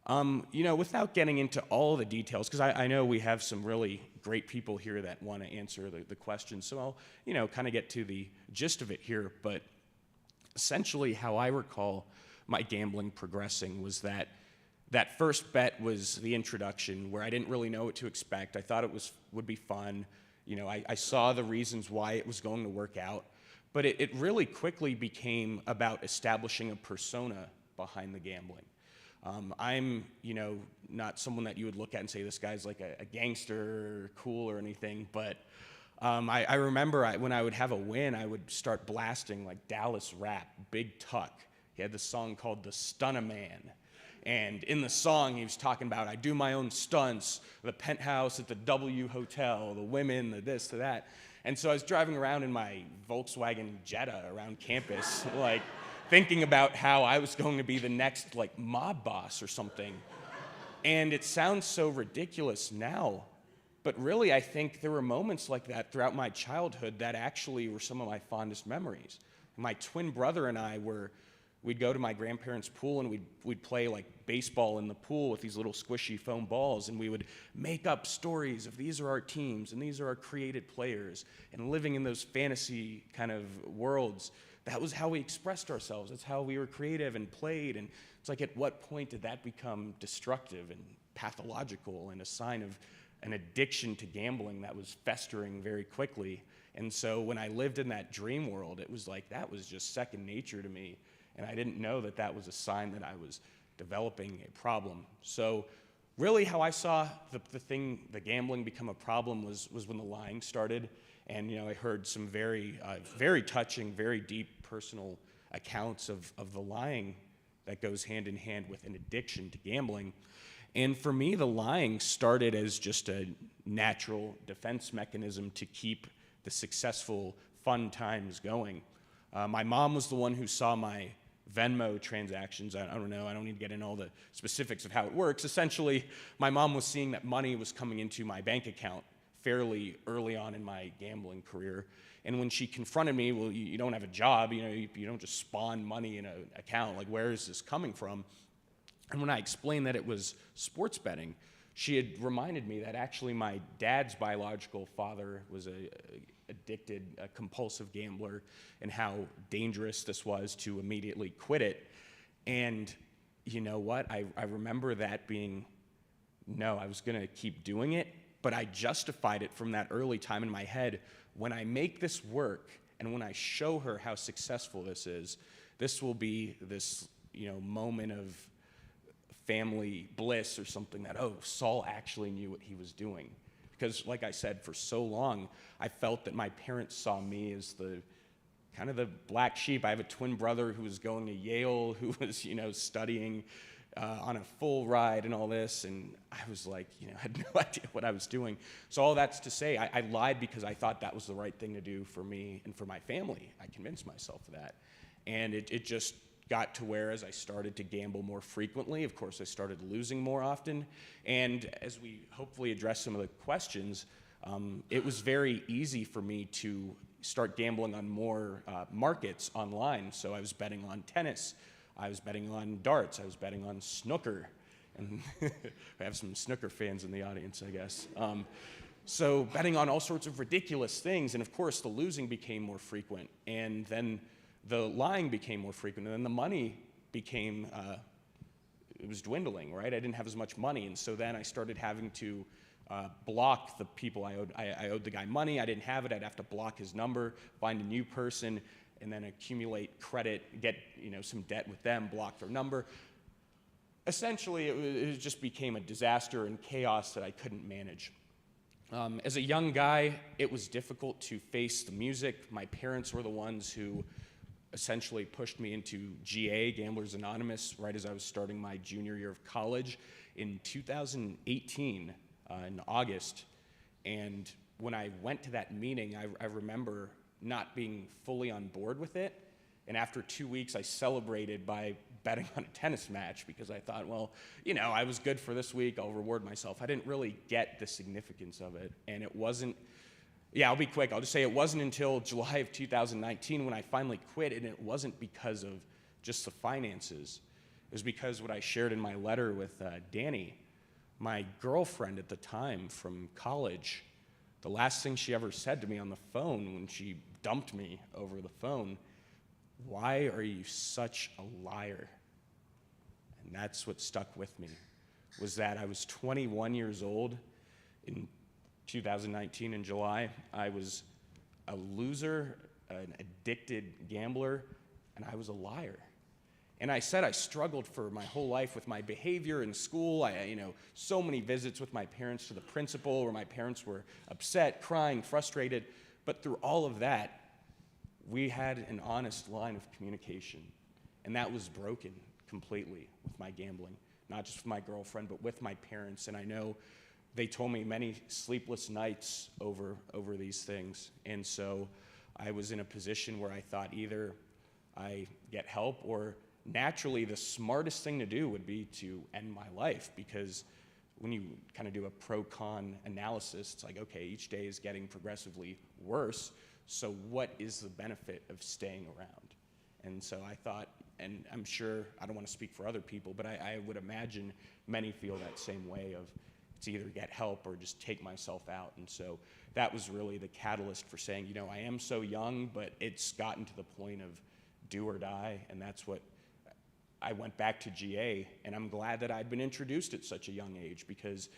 You know, without getting into all the details, because I know we have some really great people here that want to answer the questions, so I'll, you know, kind of get to the gist of it here. But essentially, how I recall my gambling progressing was that first bet was the introduction, where I didn't really know what to expect. I thought it would be fun. You know, I saw the reasons why it was going to work out, but it really quickly became about establishing a persona behind the gambling. I'm, you know, not someone that you would look at and say, this guy's like a gangster or cool or anything, but I remember when I would have a win, I would start blasting like Dallas rap, Big Tuck. He had this song called The Stunna Man. And in the song, he was talking about, I do my own stunts, the penthouse at the W Hotel, the women, the this, the that. And so I was driving around in my Volkswagen Jetta around campus, like, thinking about how I was going to be the next, like, mob boss or something. And it sounds so ridiculous now, but really I think there were moments like that throughout my childhood that actually were some of my fondest memories. My twin brother and I we'd go to my grandparents' pool and we'd play like baseball in the pool with these little squishy foam balls, and we would make up stories of these are our teams and these are our created players, and living in those fantasy kind of worlds. That was how we expressed ourselves. That's how we were creative and played. And it's like, at what point did that become destructive and pathological and a sign of an addiction to gambling that was festering very quickly? And so when I lived in that dream world, it was like that was just second nature to me. And I didn't know that that was a sign that I was developing a problem. So really how I saw the gambling become a problem was when the lying started. And, I heard some very touching, very deep personal accounts of the lying that goes hand in hand with an addiction to gambling. And for me, the lying started as just a natural defense mechanism to keep the successful, fun times going. My mom was the one who saw my Venmo transactions. I don't know, I don't need to get into all the specifics of how it works. Essentially, my mom was seeing that money was coming into my bank account fairly early on in my gambling career. And when she confronted me, well, you don't have a job, you don't just spawn money in an account, like where is this coming from? And when I explained that it was sports betting, she had reminded me that actually my dad's biological father was a compulsive gambler, and how dangerous this was to immediately quit it. And you know what? I remember that being, no, I was gonna keep doing it, but I justified it from that early time in my head. When I make this work, and when I show her how successful this is, this will be this, moment of family bliss or something that, oh, Saul actually knew what he was doing. Because like I said, for so long, I felt that my parents saw me as the kind of the black sheep. I have a twin brother who was going to Yale, who was, studying on a full ride and all this, and I was like, had no idea what I was doing. So all that's to say, I lied because I thought that was the right thing to do for me and for my family. I convinced myself of that. And it just got to where, as I started to gamble more frequently, of course, I started losing more often. And as we hopefully address some of the questions, it was very easy for me to start gambling on more markets online. So I was betting on tennis, I was betting on darts, I was betting on snooker. And we have some snooker fans in the audience, I guess. So betting on all sorts of ridiculous things. And of course, the losing became more frequent. And then the lying became more frequent, and then the money became, it was dwindling, right? I didn't have as much money, and so then I started having to block the people I owed. I owed the guy money, I didn't have it, I'd have to block his number, find a new person, and then accumulate credit, get some debt with them, block their number. Essentially, it just became a disaster and chaos that I couldn't manage. As a young guy, it was difficult to face the music. My parents were the ones who essentially pushed me into GA, Gamblers Anonymous, right as I was starting my junior year of college in 2018, in August. And when I went to that meeting, I remember not being fully on board with it. And after 2 weeks, I celebrated by betting on a tennis match because I thought, well, I was good for this week, I'll reward myself. I didn't really get the significance of it. And it wasn't, I'll be quick. I'll just say it wasn't until July of 2019 when I finally quit, and it wasn't because of just the finances. It was because what I shared in my letter with Danny, my girlfriend at the time from college, the last thing she ever said to me on the phone when she dumped me over the phone, "Why are you such a liar?" And that's what stuck with me, was that I was 21 years old in 2019 in July. I was a loser, an addicted gambler, and I was a liar. And I said I struggled for my whole life with my behavior in school. So many visits with my parents to the principal where my parents were upset, crying, frustrated. But through all of that, we had an honest line of communication. And that was broken completely with my gambling, not just with my girlfriend, but with my parents. And I know they told me many sleepless nights over these things. And so I was in a position where I thought either I get help, or naturally the smartest thing to do would be to end my life, because when you kind of do a pro-con analysis, it's like, okay, each day is getting progressively worse, so what is the benefit of staying around? And so I thought, and I'm sure, I don't want to speak for other people, but I would imagine many feel that same way of, it's either get help or just take myself out. And so that was really the catalyst for saying, I am so young, but it's gotten to the point of do or die, and that's what I went back to GA, and I'm glad that I'd been introduced at such a young age, because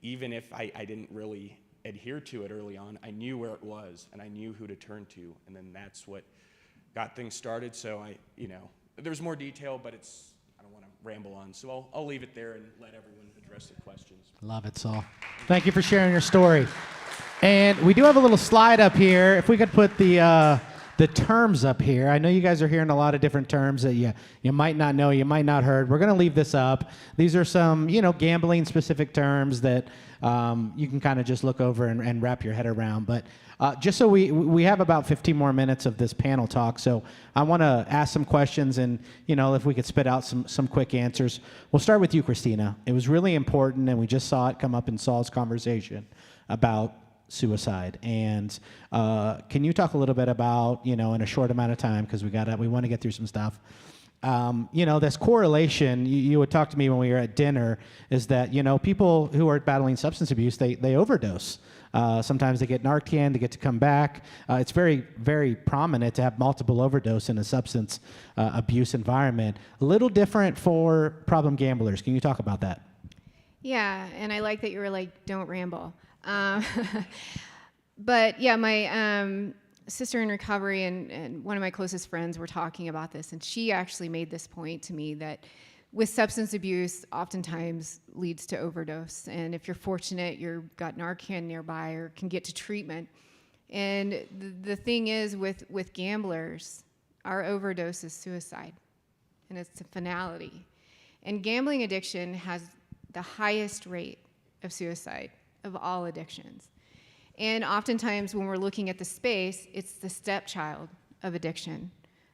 even if I didn't really adhere to it early on, I knew where it was, and I knew who to turn to, and then that's what got things started. So there's more detail, but it's I don't want to ramble on, so I'll leave it there and let everyone address the questions. Love it, Saul. Thank you for sharing your story. And we do have a little slide up here. If we could put the terms up here. I know you guys are hearing a lot of different terms that you might not know, you might not heard. We're going to leave this up. These are some, gambling specific terms that you can kind of just look over and wrap your head around. But just so we have about 15 more minutes of this panel talk, so I want to ask some questions, and if we could spit out some quick answers. We'll start with you, Christina. It was really important, and we just saw it come up in Saul's conversation about suicide. And can you talk a little bit about, in a short amount of time, because we want to get through some stuff. This correlation, you would talk to me when we were at dinner, is that, people who are battling substance abuse, they overdose. Sometimes they get Narcan, they get to come back. It's very, very prominent to have multiple overdose in a substance abuse environment. A little different for problem gamblers. Can you talk about that? Yeah, and I like that you were like, don't ramble. But yeah, my sister in recovery and one of my closest friends were talking about this, and she actually made this point to me that with substance abuse, oftentimes leads to overdose. And if you're fortunate, you've got Narcan nearby or can get to treatment. And the thing is with gamblers, our overdose is suicide, and it's a finality. And gambling addiction has the highest rate of suicide of all addictions. And oftentimes when we're looking at the space, it's the stepchild of addiction.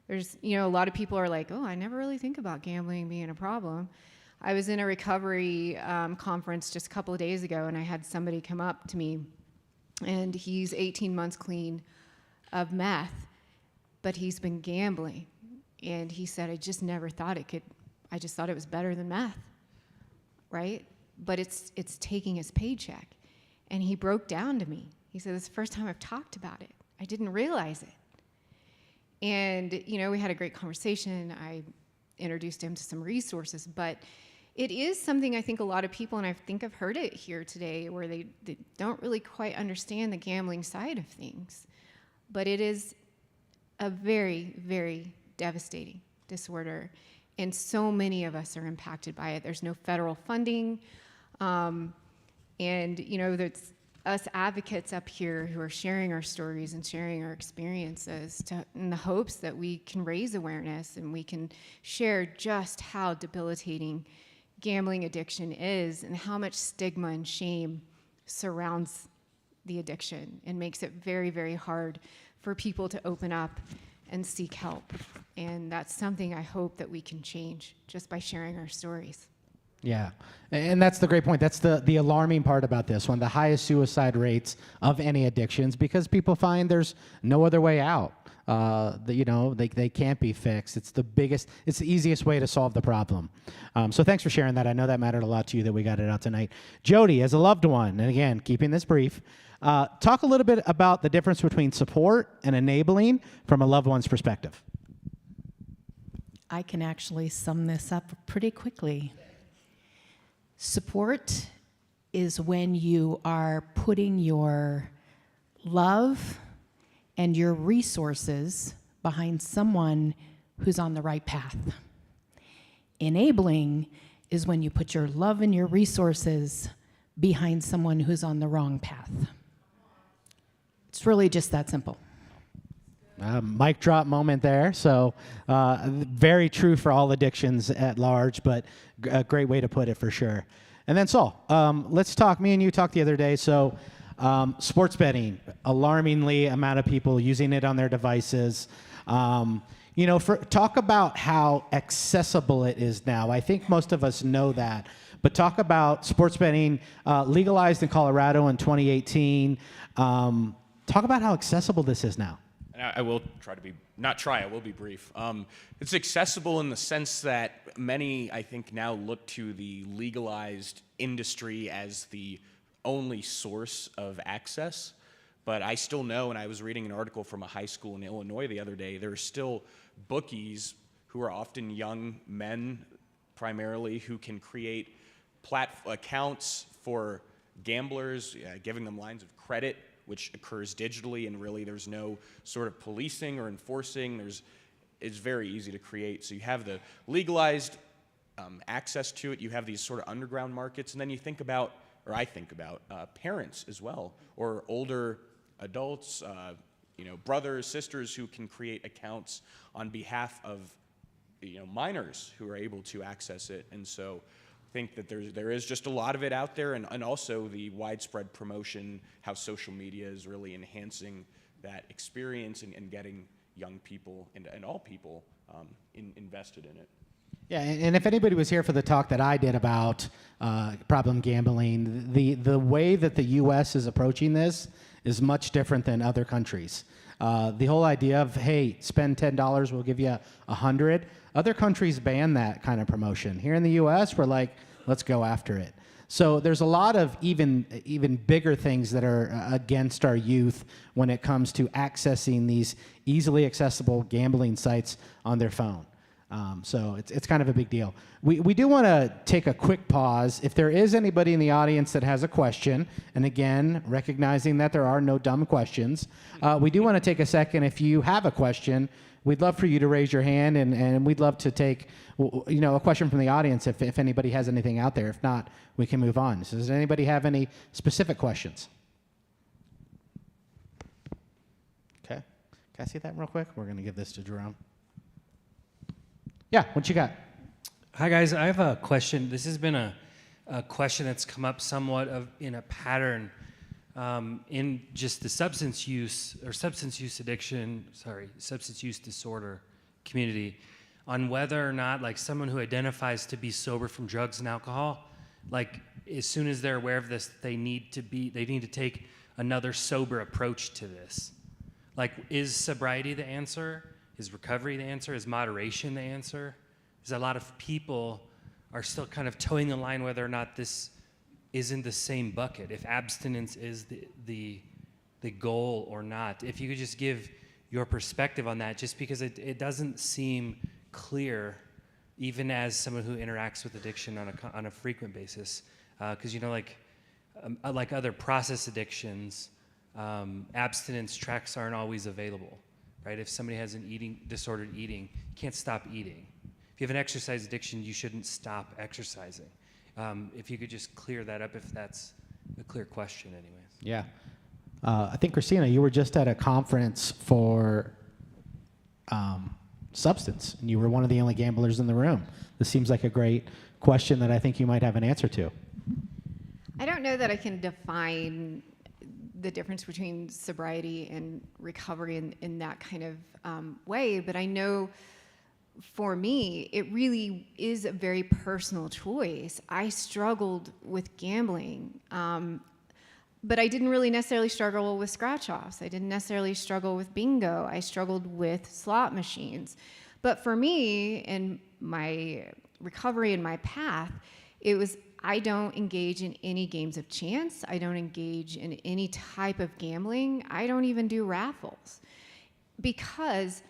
There's, a lot of people are like, oh, I never really think about gambling being a problem. I was in a recovery conference just a couple of days ago, and I had somebody come up to me, and he's 18 months clean of meth, but he's been gambling. And he said, I just never thought I just thought it was better than meth, right? But it's taking his paycheck. And he broke down to me. He said, it's the first time I've talked about it. I didn't realize it. And, we had a great conversation. I introduced him to some resources, but it is something I think a lot of people, and I think I've heard it here today, where they don't really quite understand the gambling side of things. But it is a very, very devastating disorder, and so many of us are impacted by it. There's no federal funding. And, there's us advocates up here who are sharing our stories and sharing our experiences in the hopes that we can raise awareness and we can share just how debilitating gambling addiction is and how much stigma and shame surrounds the addiction and makes it very, very hard for people to open up and seek help. And that's something I hope that we can change just by sharing our stories. Yeah, and that's the great point. That's the alarming part about this one, the highest suicide rates of any addictions, because people find there's no other way out. They can't be fixed. It's the easiest way to solve the problem. So thanks for sharing that. I know that mattered a lot to you that we got it out tonight. Jody, as a loved one, and again, keeping this brief, talk a little bit about the difference between support and enabling from a loved one's perspective. I can actually sum this up pretty quickly. Support is when you are putting your love and your resources behind someone who's on the right path. Enabling is when you put your love and your resources behind someone who's on the wrong path. It's really just that simple. Mic drop moment there. So very true for all addictions at large, but a great way to put it for sure. And then Saul, let's talk. Me and you talked the other day. So sports betting, alarmingly amount of people using it on their devices. Talk about how accessible it is now. I think most of us know that. But talk about sports betting legalized in Colorado in 2018. Talk about how accessible this is now. And I will try to be, I will be brief. It's accessible in the sense that many, I think, now look to the legalized industry as the only source of access. But I still know, and I was reading an article from a high school in Illinois the other day, there are still bookies who are often young men primarily who can create accounts for gamblers, giving them lines of credit, which occurs digitally, and really there's no sort of policing or enforcing. It's very easy to create. So you have the legalized access to it. You have these sort of underground markets, and then you think about, or I think about, parents as well, or older adults, brothers, sisters who can create accounts on behalf of minors who are able to access it. And so I think that there is just a lot of it out there, and also the widespread promotion, how social media is really enhancing that experience and getting young people and all people invested in it. Yeah, and if anybody was here for the talk that I did about problem gambling, the way that the U.S. is approaching this is much different than other countries. The whole idea of, hey, spend $10, we'll give you $100. Other countries ban that kind of promotion. Here in the U.S., we're like, let's go after it. So there's a lot of even bigger things that are against our youth when it comes to accessing these easily accessible gambling sites on their phone. So it's kind of a big deal. We do want to take a quick pause. If there is anybody in the audience that has a question, and again, recognizing that there are no dumb questions, we do want to take a second. If you have a question, we'd love for you to raise your hand, and we'd love to take a question from the audience if anybody has anything out there. If not, we can move on. So does anybody have any specific questions? Okay. Can I see that real quick? We're going to give this to Jerome. Yeah, what you got? Hi, guys. I have a question. This has been a question that's come up somewhat in a pattern in just the substance use disorder community, on whether or not, like, someone who identifies to be sober from drugs and alcohol, like, as soon as they're aware of this, they need to take another sober approach to this. Like, is sobriety the answer? Is recovery the answer? Is moderation the answer? Because a lot of people are still kind of towing the line whether or not this is in the same bucket, if abstinence is the goal or not. If you could just give your perspective on that, just because it doesn't seem clear, even as someone who interacts with addiction on a frequent basis. Because like other process addictions, abstinence tracks aren't always available. Right? If somebody has an disordered eating, you can't stop eating. If you have an exercise addiction, you shouldn't stop exercising. If you could just clear that up, if that's a clear question anyways. Yeah. I think, Christina, you were just at a conference for substance, and you were one of the only gamblers in the room. This seems like a great question that I think you might have an answer to. I don't know that I can define the difference between sobriety and recovery in that kind of way, but I know for me, it really is a very personal choice. I struggled with gambling, but I didn't really necessarily struggle with scratch-offs. I didn't necessarily struggle with bingo. I struggled with slot machines. But for me, in my recovery and my path, it was, I don't engage in any games of chance. I don't engage in any type of gambling. I don't even do raffles, because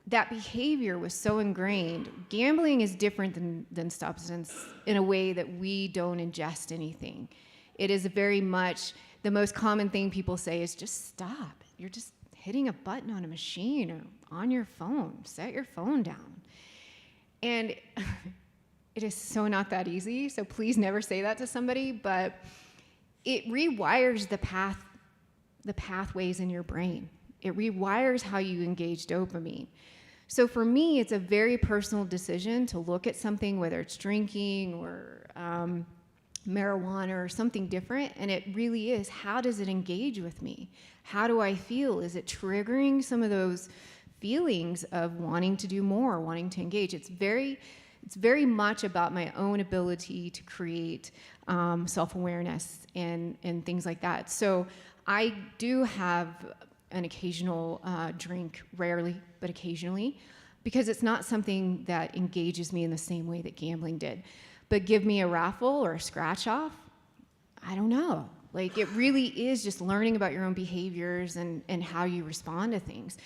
that behavior was so ingrained. Gambling is different than substance in a way that we don't ingest anything. It is very much, the most common thing people say is just stop. You're just hitting a button on a machine or on your phone. Set your phone down. And it is so not that easy, so please never say that to somebody, but it rewires the pathways in your brain. It rewires how you engage dopamine. So for me, it's a very personal decision to look at something, whether it's drinking or marijuana or something different, and it really is, how does it engage with me? How do I feel? Is it triggering some of those feelings of wanting to do more, wanting to engage? It's very much about my own ability to create self-awareness and things like that. So I do have an occasional drink, rarely, but occasionally, because it's not something that engages me in the same way that gambling did. But give me a raffle or a scratch off, I don't know. Like, it really is just learning about your own behaviors and how you respond to things.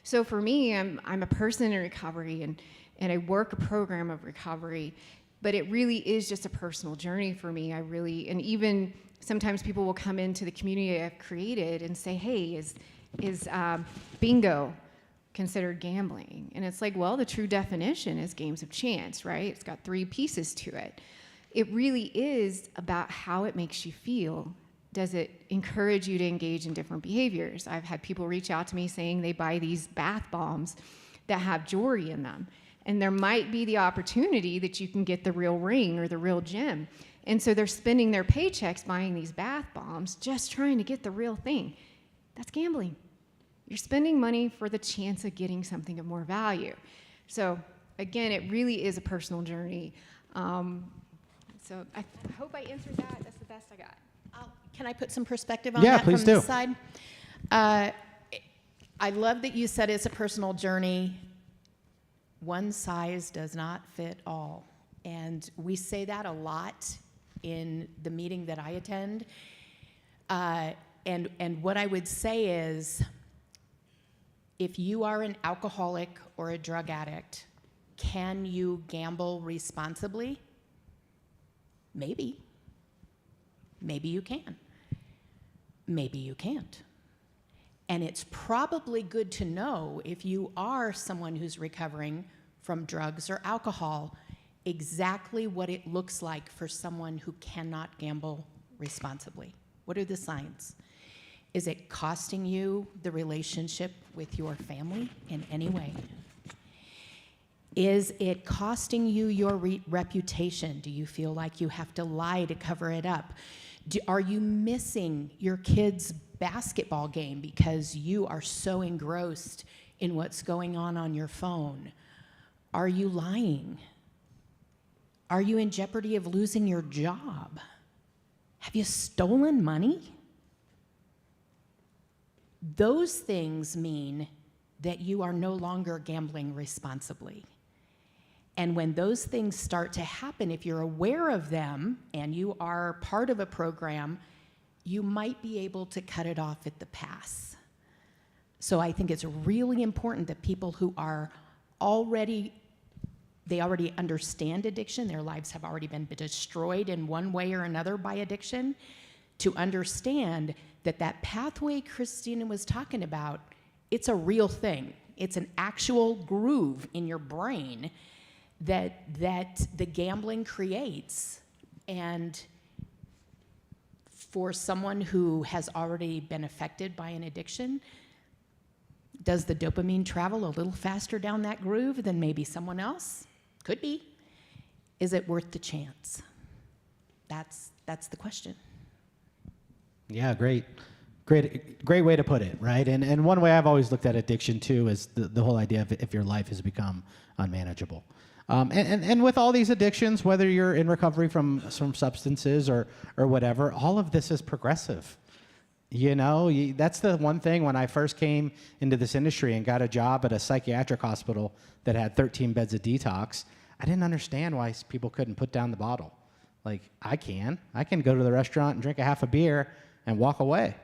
So for me, I'm a person in recovery, and I work a program of recovery, but it really is just a personal journey for me. And even sometimes people will come into the community I've created and say, hey, is bingo considered gambling. And it's like, well, the true definition is games of chance, right? It's got 3 pieces to it. It really is about how it makes you feel. Does it encourage you to engage in different behaviors? I've had people reach out to me saying they buy these bath bombs that have jewelry in them. And there might be the opportunity that you can get the real ring or the real gem. And so they're spending their paychecks buying these bath bombs just trying to get the real thing. That's gambling. You're spending money for the chance of getting something of more value. So again, it really is a personal journey. So I hope I answered that. That's the best I got. Can I put some perspective on Yeah, that please from do. this side? I love that you said it's a personal journey. One size does not fit all. And we say that a lot in the meeting that I attend. And what I would say is, if you are an alcoholic or a drug addict, can you gamble responsibly? Maybe. Maybe you can. Maybe you can't. And it's probably good to know, if you are someone who's recovering from drugs or alcohol, exactly what it looks like for someone who cannot gamble responsibly. What are the signs? Is it costing you the relationship with your family in any way? Is it costing you your reputation? Do you feel like you have to lie to cover it up? Are you missing your kid's basketball game because you are so engrossed in what's going on your phone? Are you lying? Are you in jeopardy of losing your job? Have you stolen money? Those things mean that you are no longer gambling responsibly. And when those things start to happen, if you're aware of them and you are part of a program, you might be able to cut it off at the pass. So I think it's really important that people who are already understand addiction, their lives have already been destroyed in one way or another by addiction, to understand that that pathway Christina was talking about, it's a real thing. It's an actual groove in your brain that the gambling creates. And for someone who has already been affected by an addiction, does the dopamine travel a little faster down that groove than maybe someone else? Could be. Is it worth the chance? That's the question. Yeah, great way to put it, right? And one way I've always looked at addiction too is the whole idea of if your life has become unmanageable. And with all these addictions, whether you're in recovery from substances or whatever, all of this is progressive. You know, that's the one thing when I first came into this industry and got a job at a psychiatric hospital that had 13 beds of detox, I didn't understand why people couldn't put down the bottle. Like, I can go to the restaurant and drink a half a beer and walk away.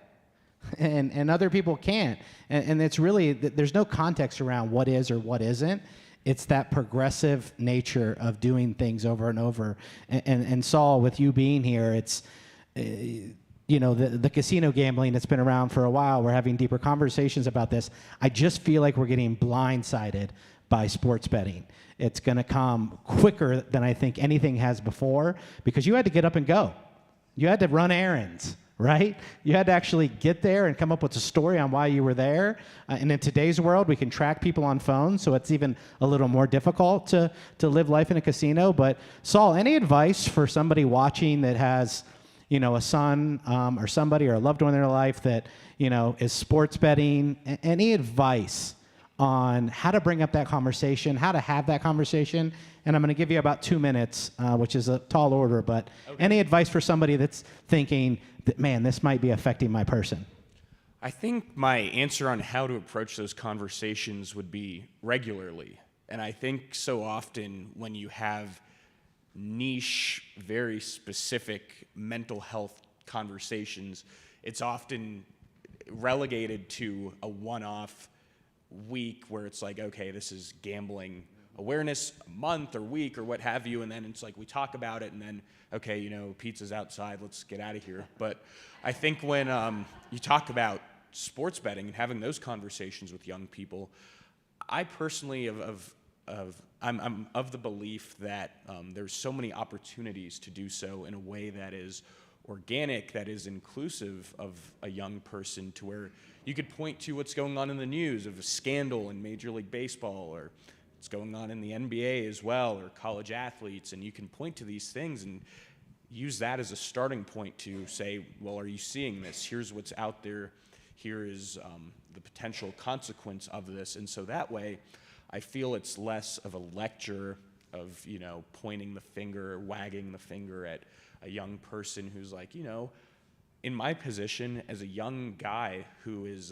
And other people can't. And it's really, there's no context around what is or what isn't. It's that progressive nature of doing things over and over. And Saul, with you being here, it's, you know, the casino gambling that's been around for a while. We're having deeper conversations about this. I just feel like we're getting blindsided by sports betting. It's going to come quicker than I think anything has before, because you had to get up and go. You had to run errands, right? You had to actually get there and come up with a story on why you were there. And in today's world, we can track people on phones, so it's even a little more difficult to live life in a casino. But Saul, any advice for somebody watching that has, you know, a son or somebody or a loved one in their life that, you know, is sports betting? Any advice on how to bring up that conversation, how to have that conversation? And I'm going to give you about 2 minutes, which is a tall order, but okay. Any advice for somebody that's thinking that, man, this might be affecting my person? I think my answer on how to approach those conversations would be regularly. And I think so often when you have niche, very specific mental health conversations, it's often relegated to a one-off week where it's like, okay, this is gambling awareness month or week or what have you, and then it's like we talk about it and then, okay, you know, pizza's outside, let's get out of here. But I think when you talk about sports betting and having those conversations with young people, I personally I'm of the belief that there's so many opportunities to do so in a way that is organic, that is inclusive of a young person, to where you could point to what's going on in the news of a scandal in Major League Baseball, or what's going on in the NBA as well, or college athletes, and you can point to these things and use that as a starting point to say, well, are you seeing this? Here's what's out there. Here is the potential consequence of this. And so that way, I feel it's less of a lecture of, pointing the finger, wagging the finger at a young person who's like, in my position as a young guy who is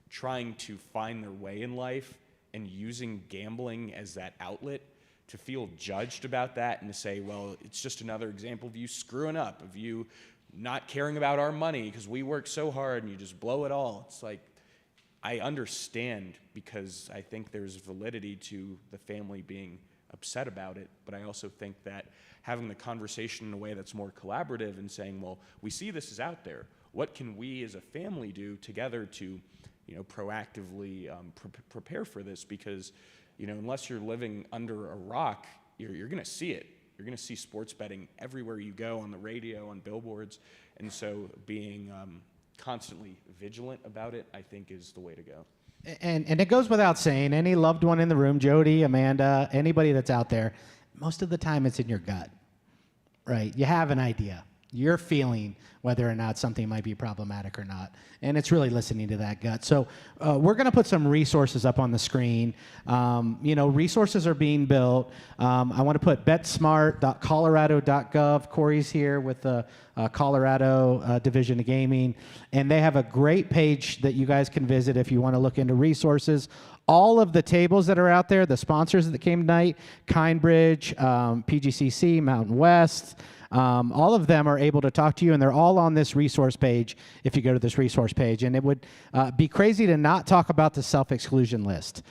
trying to find their way in life and using gambling as that outlet, to feel judged about that and to say, well, it's just another example of you screwing up, of you not caring about our money because we work so hard and you just blow it all. It's like, I understand, because I think there's validity to the family being upset about it, but I also think that having the conversation in a way that's more collaborative and saying, well, we see this is out there. What can we as a family do together to, proactively prepare for this? Because, unless you're living under a rock, you're going to see it. You're going to see sports betting everywhere you go, on the radio, on billboards. And so being constantly vigilant about it, I think, is the way to go. And it goes without saying, any loved one in the room, Jody, Amanda, anybody that's out there, most of the time it's in your gut, right? You have an idea. You're feeling whether or not something might be problematic or not. And it's really listening to that gut. So we're going to put some resources up on the screen. Resources are being built. I want to put betsmart.colorado.gov. Corey's here with the Colorado Division of Gaming. And they have a great page that you guys can visit if you want to look into resources. All of the tables that are out there, the sponsors that came tonight, Kindbridge, PGCC, Mountain West, all of them are able to talk to you, and they're all on this resource page if you go to this resource page. And it would be crazy to not talk about the self-exclusion list.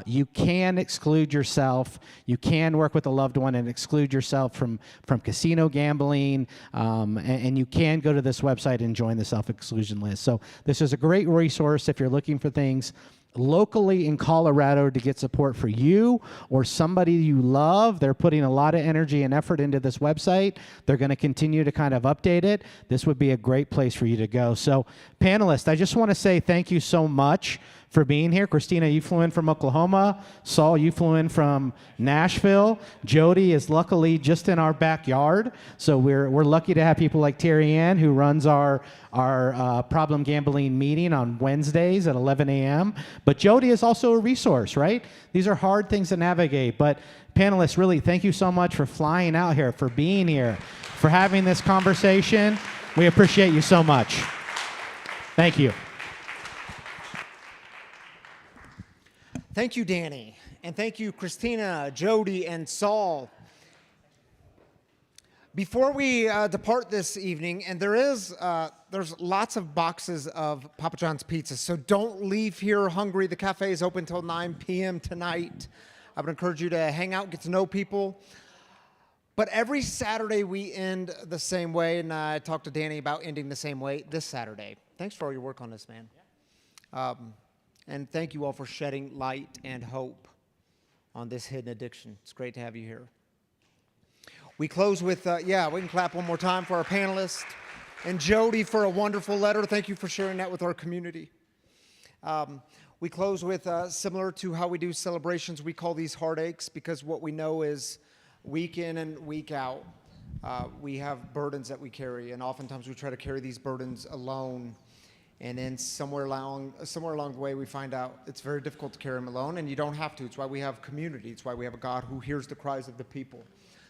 You can exclude yourself. You can work with a loved one and exclude yourself from casino gambling, and you can go to this website and join the self-exclusion list. So this is a great resource if you're looking for things locally in Colorado to get support for you or somebody you love. They're putting a lot of energy and effort into this website. They're going to continue to kind of update it. This would be a great place for you to go. So panelists, I just want to say thank you so much for being here. Christina, you flew in from Oklahoma. Saul, you flew in from Nashville. Jody is luckily just in our backyard. So we're lucky to have people like Terry Ann, who runs our problem gambling meeting on Wednesdays at 11 a.m. But Jody is also a resource, right? These are hard things to navigate. But panelists, really, thank you so much for flying out here, for being here, for having this conversation. We appreciate you so much. Thank you. Thank you, Danny. And thank you, Christina, Jody, and Saul. Before we depart this evening, and there's lots of boxes of Papa John's pizza, so don't leave here hungry. The cafe is open till 9 p.m. tonight. I would encourage you to hang out, get to know people. But every Saturday we end the same way, and I talked to Danny about ending the same way this Saturday. Thanks for all your work on this, man. And thank you all for shedding light and hope on this hidden addiction. It's great to have you here. We close with, we can clap one more time for our panelists. And Jody for a wonderful letter. Thank you for sharing that with our community. We close with, similar to how we do celebrations, we call these heartaches, because what we know is week in and week out, we have burdens that we carry. And oftentimes we try to carry these burdens alone. And then somewhere along the way, we find out it's very difficult to carry them alone, and you don't have to. It's why we have community. It's why we have a God who hears the cries of the people.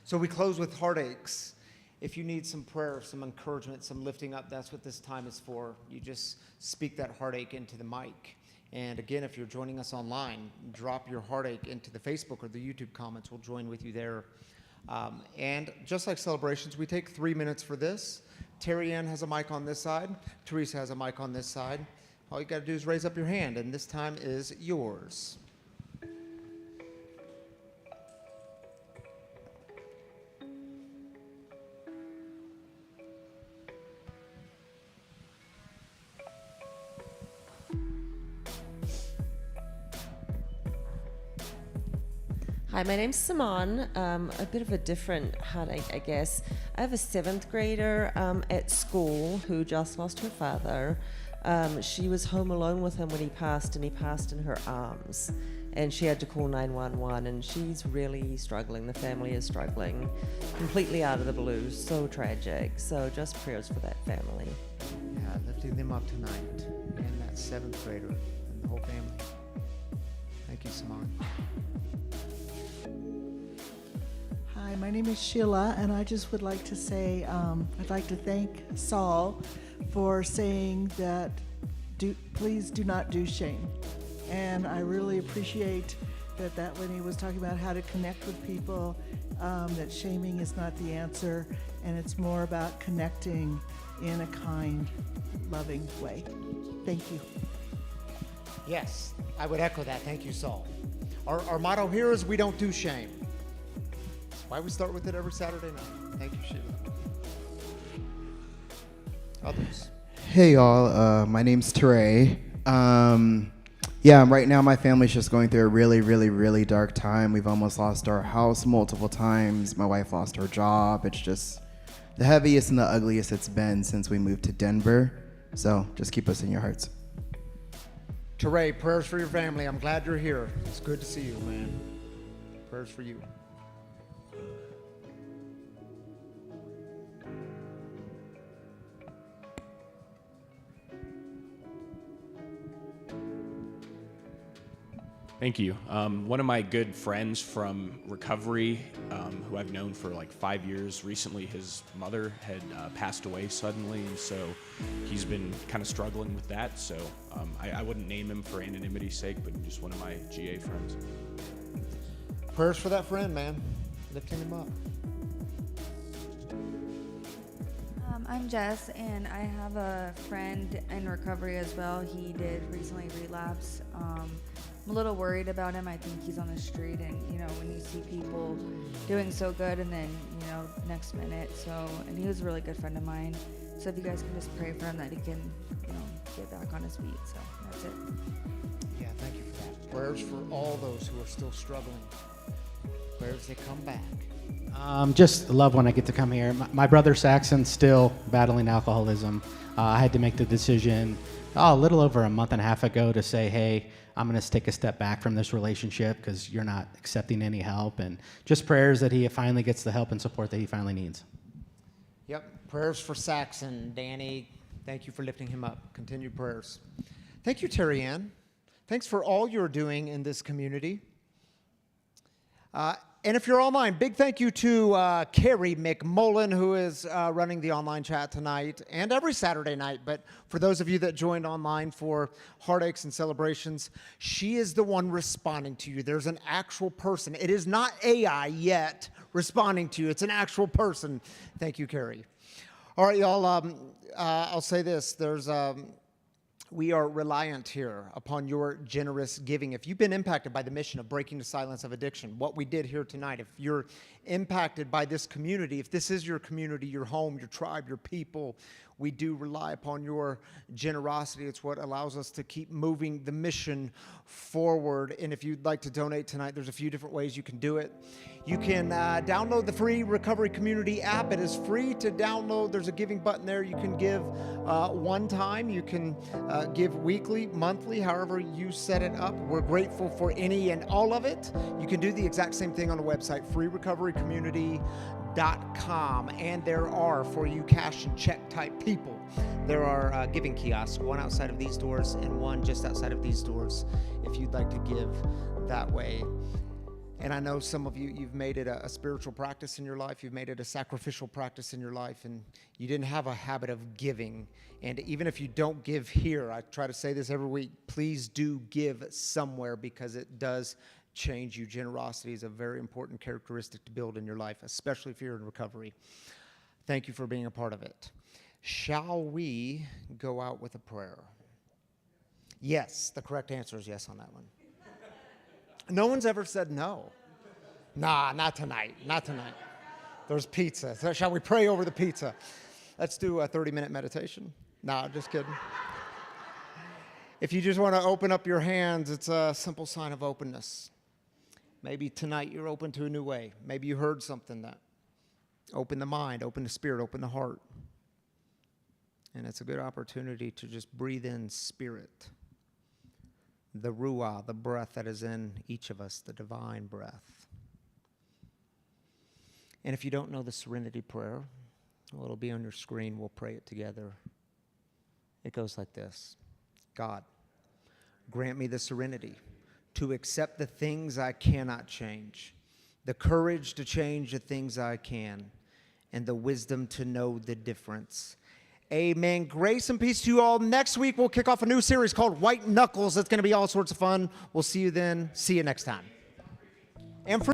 So we close with heartaches. If you need some prayer, some encouragement, some lifting up, that's what this time is for. You just speak that heartache into the mic. And again, if you're joining us online, drop your heartache into the Facebook or the YouTube comments. We'll join with you there. And just like celebrations, we take 3 minutes for this. Terry Ann has a mic on this side. Teresa has a mic on this side. All you got to do is raise up your hand, and this time is yours. Hi, my name's Simone. A bit of a different heartache, I guess. I have a 7th grader at school who just lost her father. She was home alone with him when he passed, and he passed in her arms. And she had to call 911, and she's really struggling. The family is struggling completely out of the blue. So tragic. So just prayers for that family. Yeah, lifting them up tonight. And that 7th grader and the whole family. Thank you, Simone. Hi, my name is Sheila, and I just would like to say I'd like to thank Saul for saying that please do not do shame. And I really appreciate that when he was talking about how to connect with people, that shaming is not the answer, and it's more about connecting in a kind, loving way. Thank you. Yes, I would echo that. Thank you, Saul. Our motto here is we don't do shame. That's why we start with it every Saturday night. Thank you, Sheila. Others? Hey, y'all. My name's Teray. Right now my family's just going through a really, really, really dark time. We've almost lost our house multiple times. My wife lost her job. It's just the heaviest and the ugliest it's been since we moved to Denver. So just keep us in your hearts. Teray, prayers for your family. I'm glad you're here. It's good to see you, man. Prayers for you. Thank you. One of my good friends from recovery, who I've known for like 5 years, recently his mother had passed away suddenly, and so he's been kind of struggling with that. So I wouldn't name him for anonymity's sake, but just one of my GA friends. Prayers for that friend, man. Lifting him up. I'm Jess, and I have a friend in recovery as well. He did recently relapse. I'm a little worried about him. I think he's on the street, and when you see people doing so good and then next minute. And he was a really good friend of mine. So if you guys can just pray for him that he can get back on his feet. So that's it. Yeah, thank you for that. Prayers for all those who are still struggling. Prayers they come back. Just love when I get to come here. My brother Saxon's still battling alcoholism. I had to make the decision a little over a month and a half ago to say, hey, I'm going to take a step back from this relationship because you're not accepting any help. And just prayers that he finally gets the help and support that he finally needs. Yep. Prayers for Saxon. Danny, thank you for lifting him up. Continued prayers. Thank you, Terry Ann. Thanks for all you're doing in this community. And if you're online, big thank you to Carrie McMullen, who is running the online chat tonight and every Saturday night. But for those of you that joined online for Heartaches and Celebrations, she is the one responding to you. There's an actual person. It is not AI yet responding to you. It's an actual person. Thank you, Carrie. All right, y'all, I'll say this. We are reliant here upon your generous giving. If you've been impacted by the mission of breaking the silence of addiction, what we did here tonight, if you're impacted by this community, if this is your community, your home, your tribe, your people, we do rely upon your generosity. It's what allows us to keep moving the mission forward. And if you'd like to donate tonight, there's a few different ways you can do it. You can download the free Recovery Community app. It is free to download. There's a giving button there. You can give one time. You can give weekly, monthly, however you set it up. We're grateful for any and all of it. You can do the exact same thing on the website, freerecoverycommunity.com. And there are, for you cash and check type people, there are giving kiosks, one outside of these doors and one just outside of these doors, if you'd like to give that way. And I know some of you, you've made it a spiritual practice in your life. You've made it a sacrificial practice in your life, and you didn't have a habit of giving. And even if you don't give here, I try to say this every week, please do give somewhere because it does change you. Generosity is a very important characteristic to build in your life, especially if you're in recovery. Thank you for being a part of it. Shall we go out with a prayer? Yes, the correct answer is yes on that one. No one's ever said no. Nah, not tonight. Not tonight. There's pizza. So shall we pray over the pizza? Let's do a 30-minute meditation. Nah, just kidding. If you just want to open up your hands, it's a simple sign of openness. Maybe tonight you're open to a new way. Maybe you heard something that opened the mind, opened the spirit, opened the heart. And it's a good opportunity to just breathe in spirit, the ruah, the breath that is in each of us, the divine breath. And if you don't know the serenity prayer, well, it'll be on your screen. We'll pray it together. It goes like this. God, grant me the serenity to accept the things I cannot change, the courage to change the things I can, and the wisdom to know the difference. Amen. Grace and peace to you all. Next week, we'll kick off a new series called White Knuckles. It's going to be all sorts of fun. We'll see you then. See you next time. And for